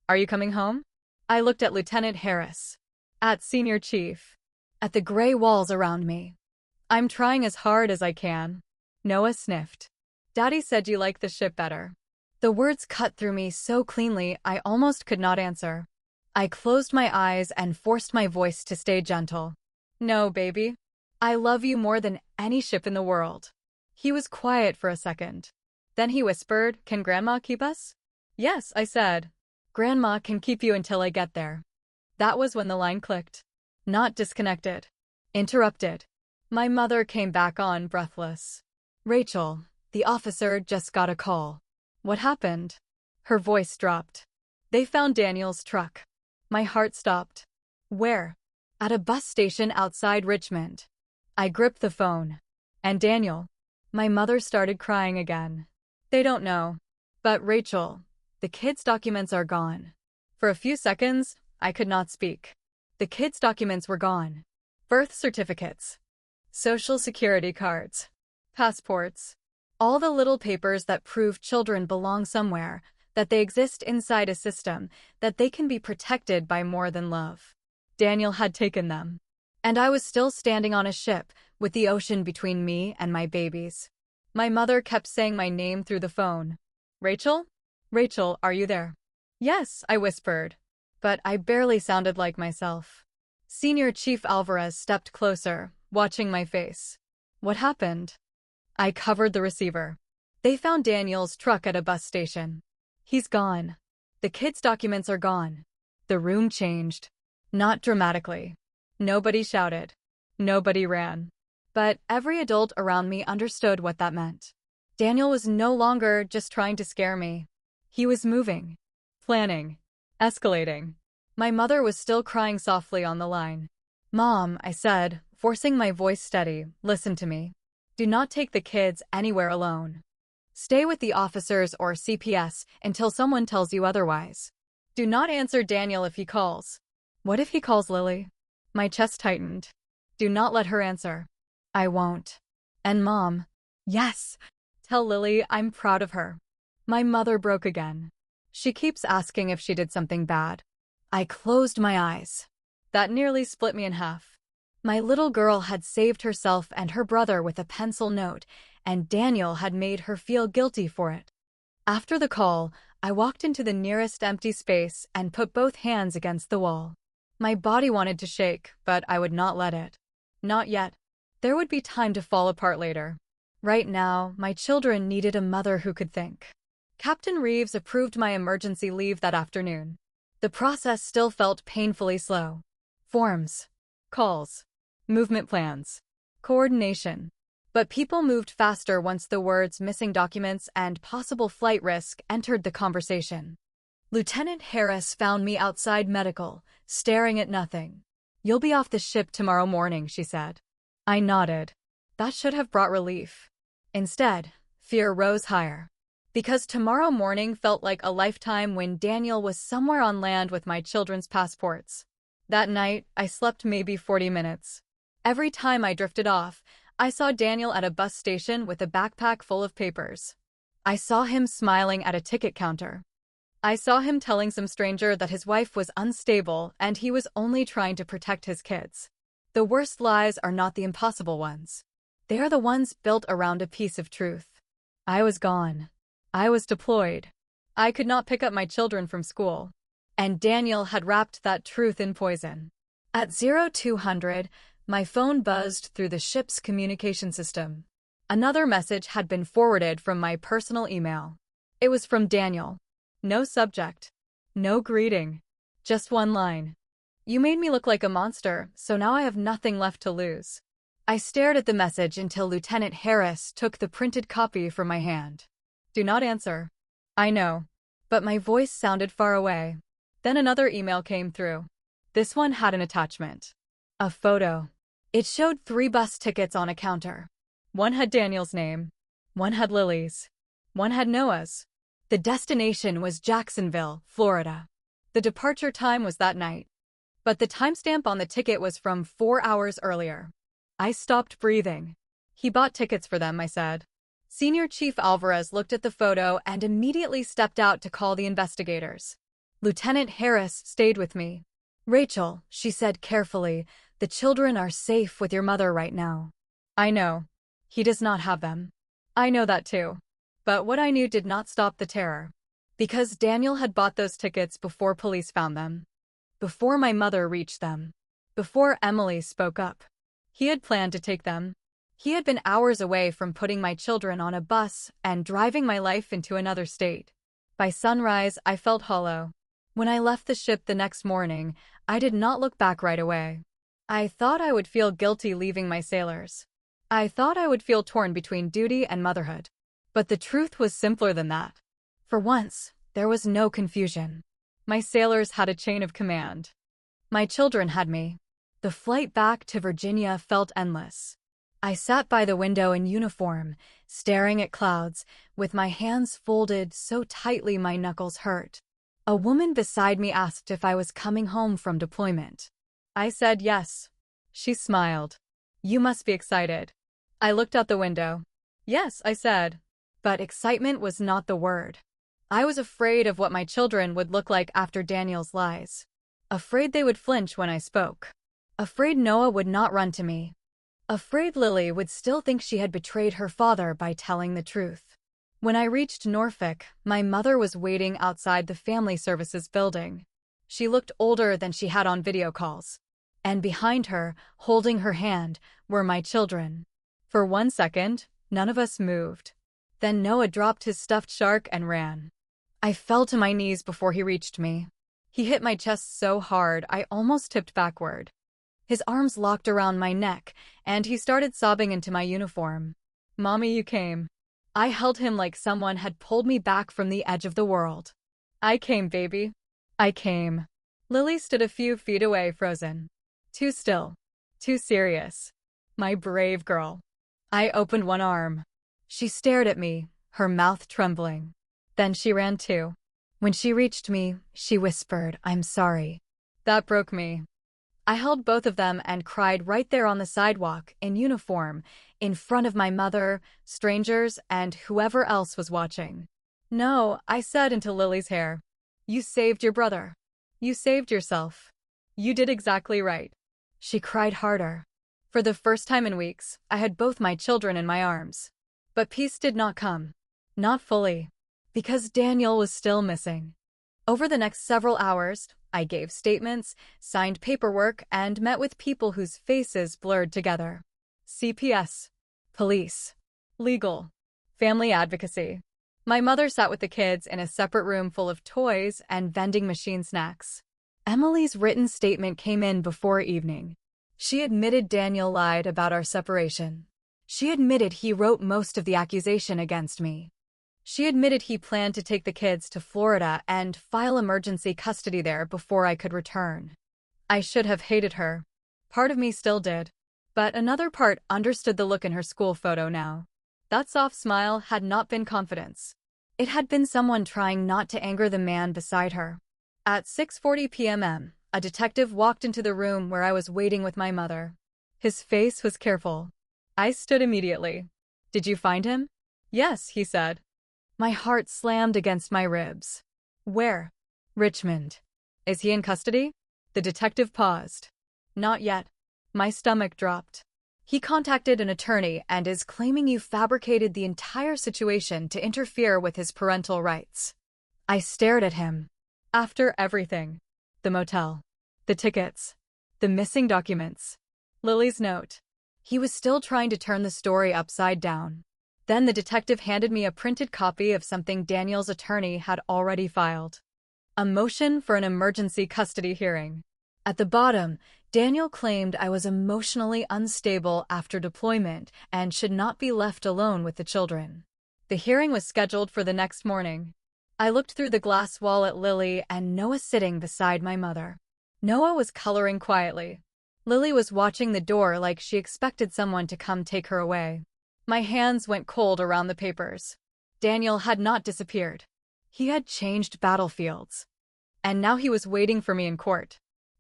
Are you coming home? I looked at Lieutenant Harris. At Senior Chief. At the gray walls around me. I'm trying as hard as I can. Noah sniffed. Daddy said you like the ship better. The words cut through me so cleanly I almost could not answer. I closed my eyes and forced my voice to stay gentle. No, baby. I love you more than any ship in the world. He was quiet for a second. Then he whispered, Can Grandma keep us? Yes, I said. Grandma can keep you until I get there. That was when the line clicked. Not disconnected. Interrupted. My mother came back on, breathless. Rachel, the officer just got a call. What happened? Her voice dropped. They found Daniel's truck. My heart stopped. Where? At a bus station outside Richmond. I gripped the phone. And Daniel. My mother started crying again. They don't know. But Rachel, the kids' documents are gone. For a few seconds, I could not speak. The kids' documents were gone. Birth certificates. Social security cards. Passports. All the little papers that prove children belong somewhere, that they exist inside a system, that they can be protected by more than love. Daniel had taken them. And I was still standing on a ship, with the ocean between me and my babies. My mother kept saying my name through the phone. Rachel? Rachel, are you there? Yes, I whispered. But I barely sounded like myself. Senior Chief Alvarez stepped closer, watching my face. What happened? I covered the receiver. They found Daniel's truck at a bus station. He's gone. The kids' documents are gone. The room changed. Not dramatically. Nobody shouted. Nobody ran. But every adult around me understood what that meant. Daniel was no longer just trying to scare me. He was moving. Planning. Escalating. My mother was still crying softly on the line. Mom, I said, forcing my voice steady, listen to me. Do not take the kids anywhere alone. Stay with the officers or CPS until someone tells you otherwise. Do not answer Daniel if he calls. What if he calls Lily? My chest tightened. Do not let her answer. I won't. And Mom. Yes. Tell Lily I'm proud of her. My mother broke again. She keeps asking if she did something bad. I closed my eyes. That nearly split me in half. My little girl had saved herself and her brother with a pencil note, and Daniel had made her feel guilty for it. After the call, I walked into the nearest empty space and put both hands against the wall. My body wanted to shake, but I would not let it. Not yet. There would be time to fall apart later. Right now, my children needed a mother who could think. Captain Reeves approved my emergency leave that afternoon. The process still felt painfully slow. Forms, calls, movement plans, coordination. But people moved faster once the words missing documents and possible flight risk entered the conversation. Lieutenant Harris found me outside medical, staring at nothing. "You'll be off the ship tomorrow morning," she said. I nodded. That should have brought relief. Instead, fear rose higher. Because tomorrow morning felt like a lifetime when Daniel was somewhere on land with my children's passports. That night, I slept maybe 40 minutes. Every time I drifted off, I saw Daniel at a bus station with a backpack full of papers. I saw him smiling at a ticket counter. I saw him telling some stranger that his wife was unstable and he was only trying to protect his kids. The worst lies are not the impossible ones. They are the ones built around a piece of truth. I was gone. I was deployed. I could not pick up my children from school. And Daniel had wrapped that truth in poison. At 0200, my phone buzzed through the ship's communication system. Another message had been forwarded from my personal email. It was from Daniel. No subject. No greeting. Just one line. "You made me look like a monster, so now I have nothing left to lose." I stared at the message until Lieutenant Harris took the printed copy from my hand. "Do not answer." I know. But my voice sounded far away. Then another email came through. This one had an attachment. A photo. It showed 3 bus tickets on a counter. One had Daniel's name. One had Lily's. One had Noah's. The destination was Jacksonville, Florida. The departure time was that night. But the timestamp on the ticket was from 4 hours earlier. I stopped breathing. "He bought tickets for them," I said. Senior Chief Alvarez looked at the photo and immediately stepped out to call the investigators. Lieutenant Harris stayed with me. "Rachel," she said carefully, "the children are safe with your mother right now." I know. He does not have them. I know that too. But what I knew did not stop the terror. Because Daniel had bought those tickets before police found them. Before my mother reached them. Before Emily spoke up. He had planned to take them. He had been hours away from putting my children on a bus and driving my life into another state. By sunrise, I felt hollow. When I left the ship the next morning, I did not look back right away. I thought I would feel guilty leaving my sailors. I thought I would feel torn between duty and motherhood. But the truth was simpler than that. For once, there was no confusion. My sailors had a chain of command. My children had me. The flight back to Virginia felt endless. I sat by the window in uniform, staring at clouds, with my hands folded so tightly my knuckles hurt. A woman beside me asked if I was coming home from deployment. I said yes. She smiled. "You must be excited." I looked out the window. "Yes," I said. But excitement was not the word. I was afraid of what my children would look like after Daniel's lies. Afraid they would flinch when I spoke. Afraid Noah would not run to me. Afraid Lily would still think she had betrayed her father by telling the truth. When I reached Norfolk, my mother was waiting outside the Family Services building. She looked older than she had on video calls. And behind her, holding her hand, were my children. For 1 second, none of us moved. Then Noah dropped his stuffed shark and ran. I fell to my knees before he reached me. He hit my chest so hard I almost tipped backward. His arms locked around my neck, and he started sobbing into my uniform. "Mommy, you came." I held him like someone had pulled me back from the edge of the world. "I came, baby. I came." Lily stood a few feet away, frozen. Too still. Too serious. My brave girl. I opened one arm. She stared at me, her mouth trembling. Then she ran too. When she reached me, she whispered, "I'm sorry." That broke me. I held both of them and cried right there on the sidewalk, in uniform, in front of my mother, strangers, and whoever else was watching. No, I said into Lily's hair. You saved your brother. You saved yourself. You did exactly right. She cried harder. For the first time in weeks, I had both my children in my arms. But peace did not come. Not fully. Because Daniel was still missing. Over the next several hours, I gave statements, signed paperwork, and met with people whose faces blurred together. CPS, police, legal, family advocacy. My mother sat with the kids in a separate room full of toys and vending machine snacks. Emily's written statement came in before evening. She admitted Daniel lied about our separation. She admitted he wrote most of the accusation against me. She admitted he planned to take the kids to Florida and file emergency custody there before I could return. I should have hated her. Part of me still did. But another part understood the look in her school photo now. That soft smile had not been confidence. It had been someone trying not to anger the man beside her. At 6:40 p.m., a detective walked into the room where I was waiting with my mother. His face was careful. I stood immediately. Did you find him? Yes, he said. My heart slammed against my ribs. Where? Richmond. Is he in custody? The detective paused. Not yet. My stomach dropped. He contacted an attorney and is claiming you fabricated the entire situation to interfere with his parental rights. I stared at him. After everything. The motel. The tickets. The missing documents. Lily's note. He was still trying to turn the story upside down. Then the detective handed me a printed copy of something Daniel's attorney had already filed. A motion for an emergency custody hearing. At the bottom, Daniel claimed I was emotionally unstable after deployment and should not be left alone with the children. The hearing was scheduled for the next morning. I looked through the glass wall at Lily and Noah sitting beside my mother. Noah was coloring quietly. Lily was watching the door like she expected someone to come take her away. My hands went cold around the papers. Daniel had not disappeared. He had changed battlefields. And now he was waiting for me in court.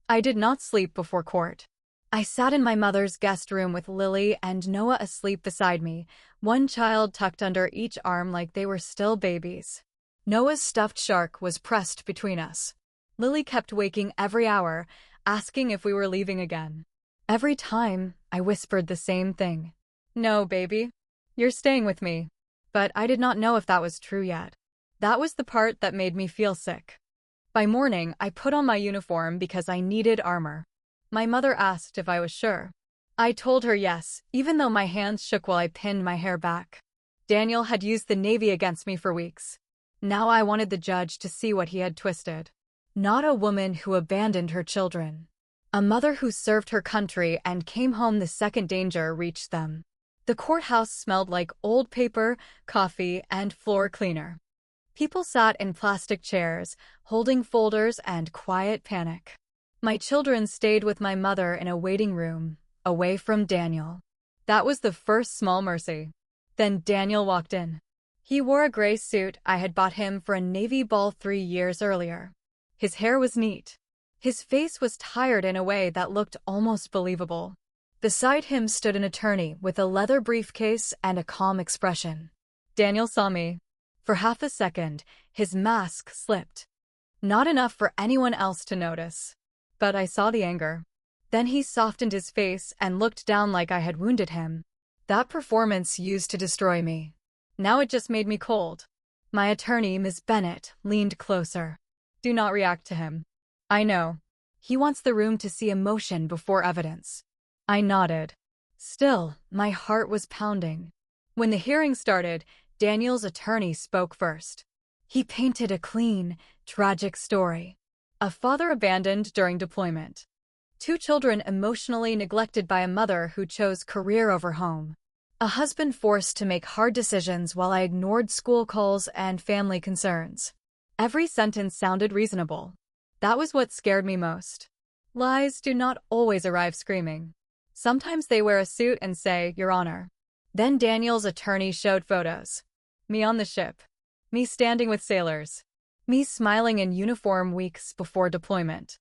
I did not sleep before court. I sat in my mother's guest room with Lily and Noah asleep beside me, one child tucked under each arm like they were still babies. Noah's stuffed shark was pressed between us. Lily kept waking every hour, asking if we were leaving again. Every time, I whispered the same thing. No, baby. You're staying with me. But I did not know if that was true yet. That was the part that made me feel sick. By morning, I put on my uniform because I needed armor. My mother asked if I was sure. I told her yes, even though my hands shook while I pinned my hair back. Daniel had used the Navy against me for weeks. Now I wanted the judge to see what he had twisted. Not a woman who abandoned her children. A mother who served her country and came home the second danger reached them. The courthouse smelled like old paper, coffee, and floor cleaner. People sat in plastic chairs, holding folders and quiet panic. My children stayed with my mother in a waiting room, away from Daniel. That was the first small mercy. Then Daniel walked in. He wore a gray suit I had bought him for a Navy ball 3 years earlier. His hair was neat. His face was tired in a way that looked almost believable. Beside him stood an attorney with a leather briefcase and a calm expression. Daniel saw me. For half a second, his mask slipped. Not enough for anyone else to notice. But I saw the anger. Then he softened his face and looked down like I had wounded him. That performance used to destroy me. Now it just made me cold. My attorney, Ms. Bennett, leaned closer. Do not react to him. I know. He wants the room to see emotion before evidence. I nodded. Still, my heart was pounding. When the hearing started, Daniel's attorney spoke first. He painted a clean, tragic story. A father abandoned during deployment. 2 children emotionally neglected by a mother who chose career over home. A husband forced to make hard decisions while I ignored school calls and family concerns. Every sentence sounded reasonable. That was what scared me most. Lies do not always arrive screaming. Sometimes they wear a suit and say, Your Honor. Then Daniel's attorney showed photos. Me on the ship. Me standing with sailors. Me smiling in uniform weeks before deployment.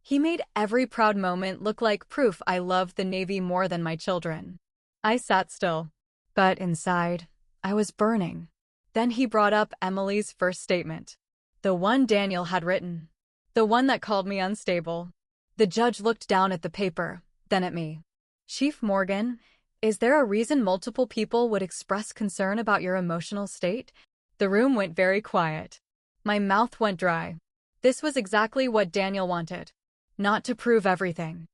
He made every proud moment look like proof I loved the Navy more than my children. I sat still. But inside, I was burning. Then he brought up Emily's first statement. The one Daniel had written. The one that called me unstable. The judge looked down at the paper, then at me. Chief Morgan, is there a reason multiple people would express concern about your emotional state? The room went very quiet. My mouth went dry. This was exactly what Daniel wanted. Not to prove everything.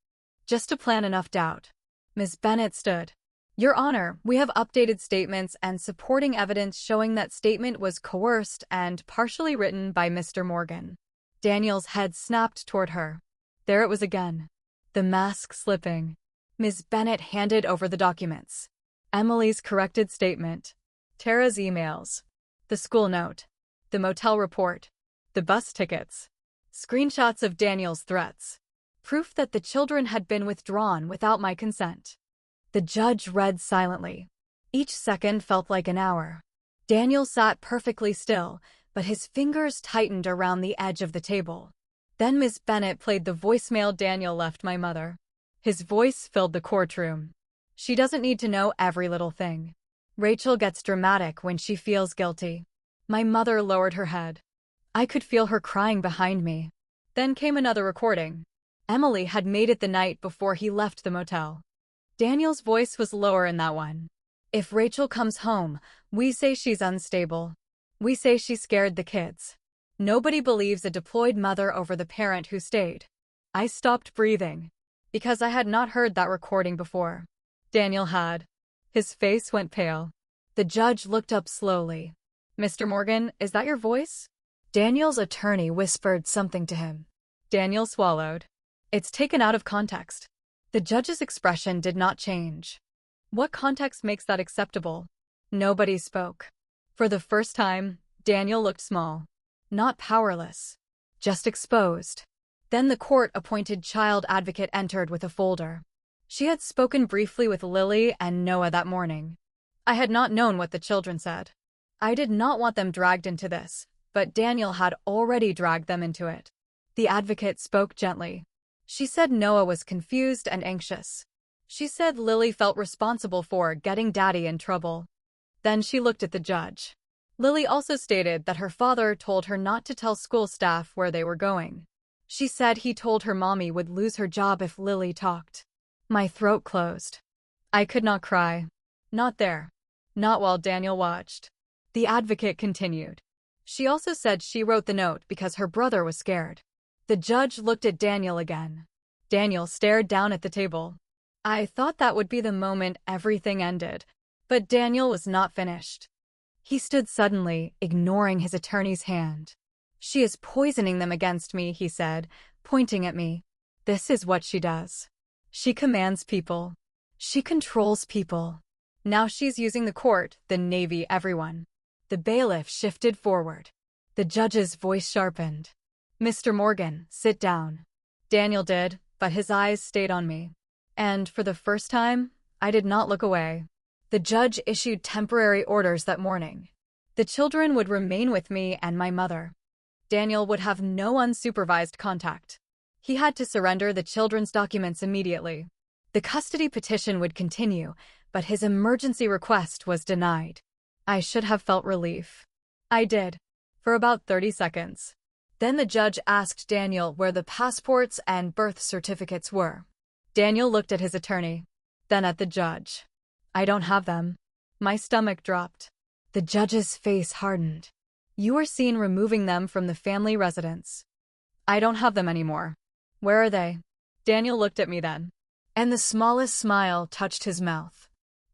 Just to plant enough doubt. Ms. Bennett stood. Your Honor, we have updated statements and supporting evidence showing that statement was coerced and partially written by Mr. Morgan. Daniel's head snapped toward her. There it was again. The mask slipping. Ms. Bennett handed over the documents. Emily's corrected statement. Tara's emails. The school note. The motel report. The bus tickets. Screenshots of Daniel's threats. Proof that the children had been withdrawn without my consent. The judge read silently. Each second felt like an hour. Daniel sat perfectly still, but his fingers tightened around the edge of the table. Then Miss Bennett played the voicemail Daniel left my mother. His voice filled the courtroom. She doesn't need to know every little thing. Rachel gets dramatic when she feels guilty. My mother lowered her head. I could feel her crying behind me. Then came another recording. Emily had made it the night before he left the motel. Daniel's voice was lower in that one. If Rachel comes home, we say she's unstable. We say she scared the kids. Nobody believes a deployed mother over the parent who stayed. I stopped breathing. Because I had not heard that recording before. Daniel had. His face went pale. The judge looked up slowly. Mr. Morgan, is that your voice? Daniel's attorney whispered something to him. Daniel swallowed. It's taken out of context. The judge's expression did not change. What context makes that acceptable? Nobody spoke. For the first time, Daniel looked small. Not powerless. Just exposed. Then the court-appointed child advocate entered with a folder. She had spoken briefly with Lily and Noah that morning. I had not known what the children said. I did not want them dragged into this, but Daniel had already dragged them into it. The advocate spoke gently. She said Noah was confused and anxious. She said Lily felt responsible for getting Daddy in trouble. Then she looked at the judge. Lily also stated that her father told her not to tell school staff where they were going. She said he told her mommy would lose her job if Lily talked. My throat closed. I could not cry. Not there. Not while Daniel watched. The advocate continued. She also said she wrote the note because her brother was scared. The judge looked at Daniel again. Daniel stared down at the table. I thought that would be the moment everything ended, but Daniel was not finished. He stood suddenly, ignoring his attorney's hand. She is poisoning them against me, he said, pointing at me. This is what she does. She commands people. She controls people. Now she's using the court, the Navy, everyone. The bailiff shifted forward. The judge's voice sharpened. Mr. Morgan, sit down. Daniel did, but his eyes stayed on me. And for the first time, I did not look away. The judge issued temporary orders that morning. The children would remain with me and my mother. Daniel would have no unsupervised contact. He had to surrender the children's documents immediately. The custody petition would continue, but his emergency request was denied. I should have felt relief. I did. For about 30 seconds. Then the judge asked Daniel where the passports and birth certificates were. Daniel looked at his attorney. Then at the judge. I don't have them. My stomach dropped. The judge's face hardened. You were seen removing them from the family residence. I don't have them anymore. Where are they? Daniel looked at me then. And the smallest smile touched his mouth.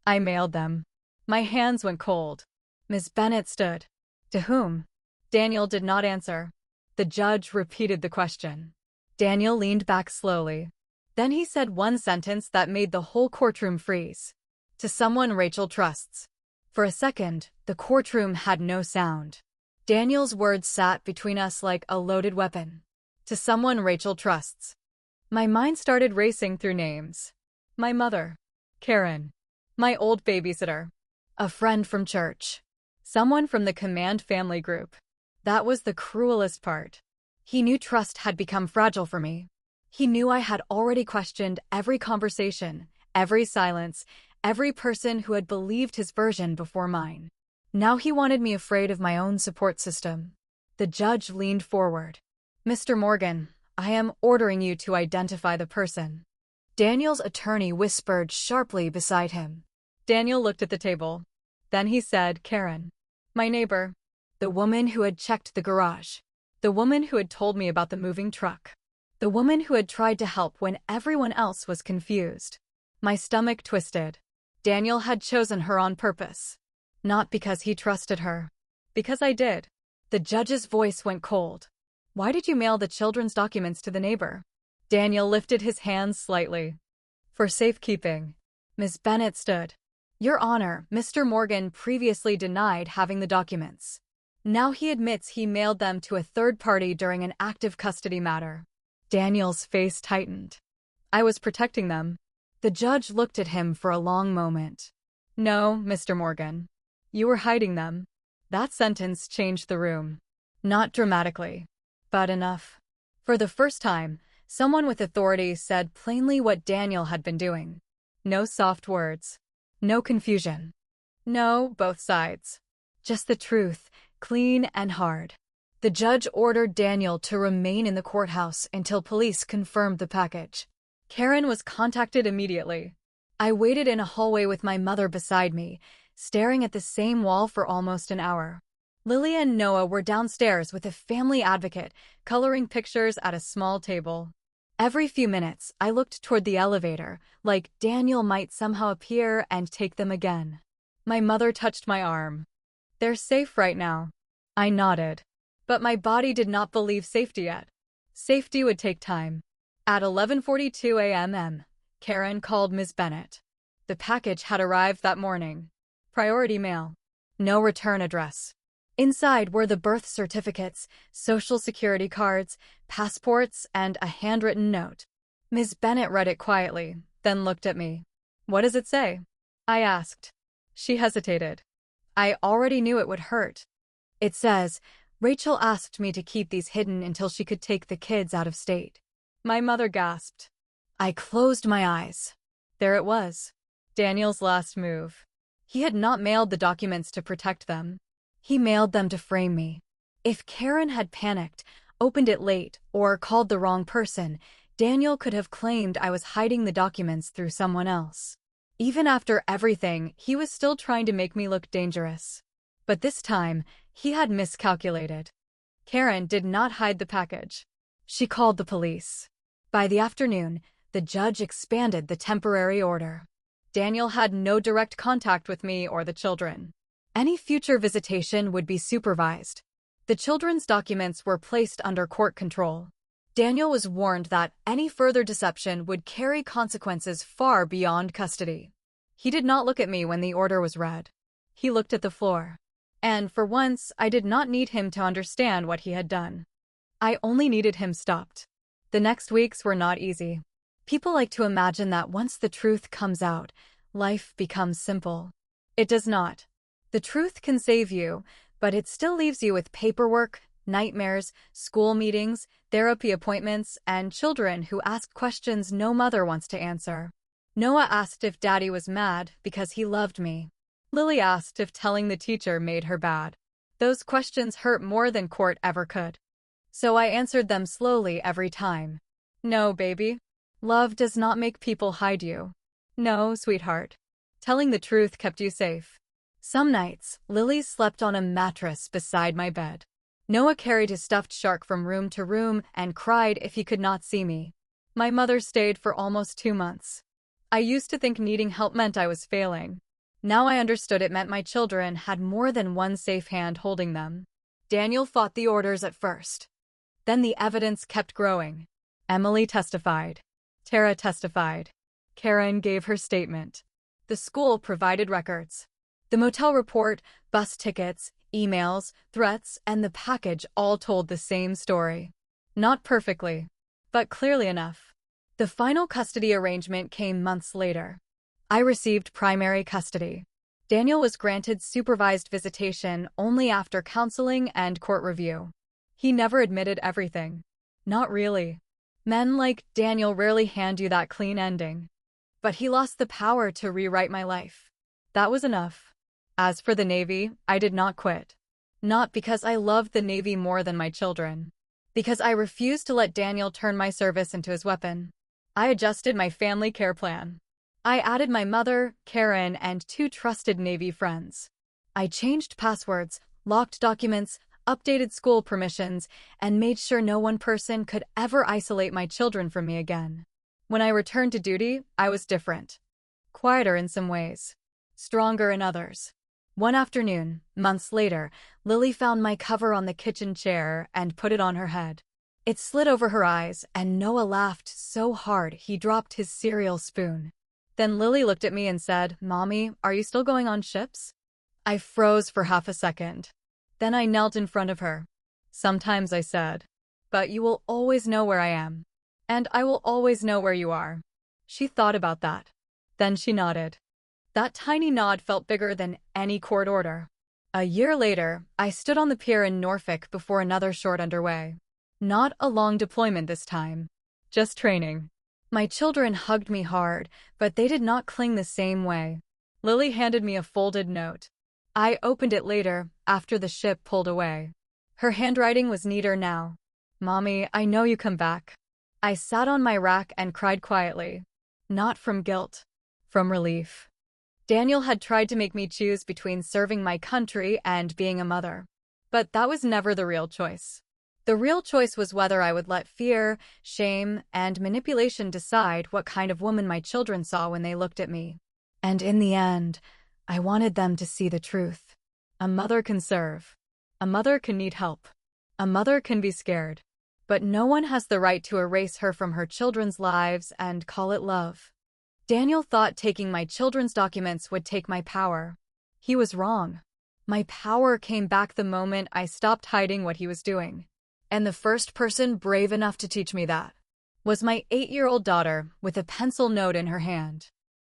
I mailed them. My hands went cold. Ms. Bennett stood. To whom? Daniel did not answer. The judge repeated the question. Daniel leaned back slowly. Then he said one sentence that made the whole courtroom freeze. To someone Rachel trusts. For a second, the courtroom had no sound. Daniel's words sat between us like a loaded weapon. To someone Rachel trusts. My mind started racing through names. My mother. Karen. My old babysitter. A friend from church. Someone from the command family group. That was the cruelest part. He knew trust had become fragile for me. He knew I had already questioned every conversation, every silence, every person who had believed his version before mine. Now he wanted me afraid of my own support system. The judge leaned forward. "Mr. Morgan, I am ordering you to identify the person." Daniel's attorney whispered sharply beside him. Daniel looked at the table. Then he said, "Karen. My neighbor. The woman who had checked the garage. The woman who had told me about the moving truck. The woman who had tried to help when everyone else was confused." My stomach twisted. Daniel had chosen her on purpose. Not because he trusted her. Because I did. The judge's voice went cold. "Why did you mail the children's documents to the neighbor?" Daniel lifted his hands slightly. "For safekeeping." Ms. Bennett stood. "Your Honor, Mr. Morgan previously denied having the documents. Now he admits he mailed them to a third party during an active custody matter." Daniel's face tightened. "I was protecting them." The judge looked at him for a long moment. "No, Mr. Morgan. You were hiding them." That sentence changed the room. Not dramatically, but enough. For the first time, someone with authority said plainly what Daniel had been doing. No soft words. No confusion. No, both sides. Just the truth, clean and hard. The judge ordered Daniel to remain in the courthouse until police confirmed the package. Karen was contacted immediately. I waited in a hallway with my mother beside me, staring at the same wall for almost an hour. Lily and Noah were downstairs with a family advocate, coloring pictures at a small table. Every few minutes, I looked toward the elevator, like Daniel might somehow appear and take them again. My mother touched my arm. "They're safe right now." I nodded. But my body did not believe safety yet. Safety would take time. At 11:42 a.m., Karen called Ms. Bennett. The package had arrived that morning. Priority mail. No return address. Inside were the birth certificates, social security cards, passports, and a handwritten note. Ms. Bennett read it quietly, then looked at me. "What does it say?" I asked. She hesitated. I already knew it would hurt. "It says, Rachel asked me to keep these hidden until she could take the kids out of state." My mother gasped. I closed my eyes. There it was. Daniel's last move. He had not mailed the documents to protect them. He mailed them to frame me. If Karen had panicked, opened it late, or called the wrong person, Daniel could have claimed I was hiding the documents through someone else. Even after everything, he was still trying to make me look dangerous. But this time, he had miscalculated. Karen did not hide the package. She called the police. By the afternoon, the judge expanded the temporary order. Daniel had no direct contact with me or the children. Any future visitation would be supervised. The children's documents were placed under court control. Daniel was warned that any further deception would carry consequences far beyond custody. He did not look at me when the order was read. He looked at the floor. And for once, I did not need him to understand what he had done. I only needed him stopped. The next weeks were not easy. People like to imagine that once the truth comes out, life becomes simple. It does not. The truth can save you, but it still leaves you with paperwork, nightmares, school meetings, therapy appointments, and children who ask questions no mother wants to answer. Noah asked if Daddy was mad because he loved me. Lily asked if telling the teacher made her bad. Those questions hurt more than court ever could. So I answered them slowly every time. "No, baby. Love does not make people hide you. No, sweetheart. Telling the truth kept you safe." Some nights, Lily slept on a mattress beside my bed. Noah carried his stuffed shark from room to room and cried if he could not see me. My mother stayed for almost 2 months. I used to think needing help meant I was failing. Now I understood it meant my children had more than one safe hand holding them. Daniel fought the orders at first. Then the evidence kept growing. Emily testified. Tara testified. Karen gave her statement. The school provided records. The motel report, bus tickets, emails, threats, and the package all told the same story. Not perfectly, but clearly enough. The final custody arrangement came months later. I received primary custody. Daniel was granted supervised visitation only after counseling and court review. He never admitted everything. Not really. Men like Daniel rarely hand you that clean ending. But he lost the power to rewrite my life. That was enough. As for the Navy, I did not quit. Not because I loved the Navy more than my children. Because I refused to let Daniel turn my service into his weapon. I adjusted my family care plan. I added my mother, Karen, and 2 trusted Navy friends. I changed passwords, locked documents, updated school permissions, and made sure no one person could ever isolate my children from me again. When I returned to duty, I was different. Quieter in some ways. Stronger in others. One afternoon, months later, Lily found my cover on the kitchen chair and put it on her head. It slid over her eyes, and Noah laughed so hard he dropped his cereal spoon. Then Lily looked at me and said, "Mommy, are you still going on ships?" I froze for half a second. Then I knelt in front of her. "Sometimes," I said. "But you will always know where I am. And I will always know where you are." She thought about that. Then she nodded. That tiny nod felt bigger than any court order. A year later, I stood on the pier in Norfolk before another short underway. Not a long deployment this time. Just training. My children hugged me hard, but they did not cling the same way. Lily handed me a folded note. I opened it later, after the ship pulled away. Her handwriting was neater now. "Mommy, I know you come back." I sat on my rack and cried quietly. Not from guilt. From relief. Daniel had tried to make me choose between serving my country and being a mother. But that was never the real choice. The real choice was whether I would let fear, shame, and manipulation decide what kind of woman my children saw when they looked at me. And in the end, I wanted them to see the truth. A mother can serve. A mother can need help. A mother can be scared. But no one has the right to erase her from her children's lives and call it love. Daniel thought taking my children's documents would take my power. He was wrong. My power came back the moment I stopped hiding what he was doing. And the first person brave enough to teach me that was my 8-year-old daughter with a pencil note in her hand.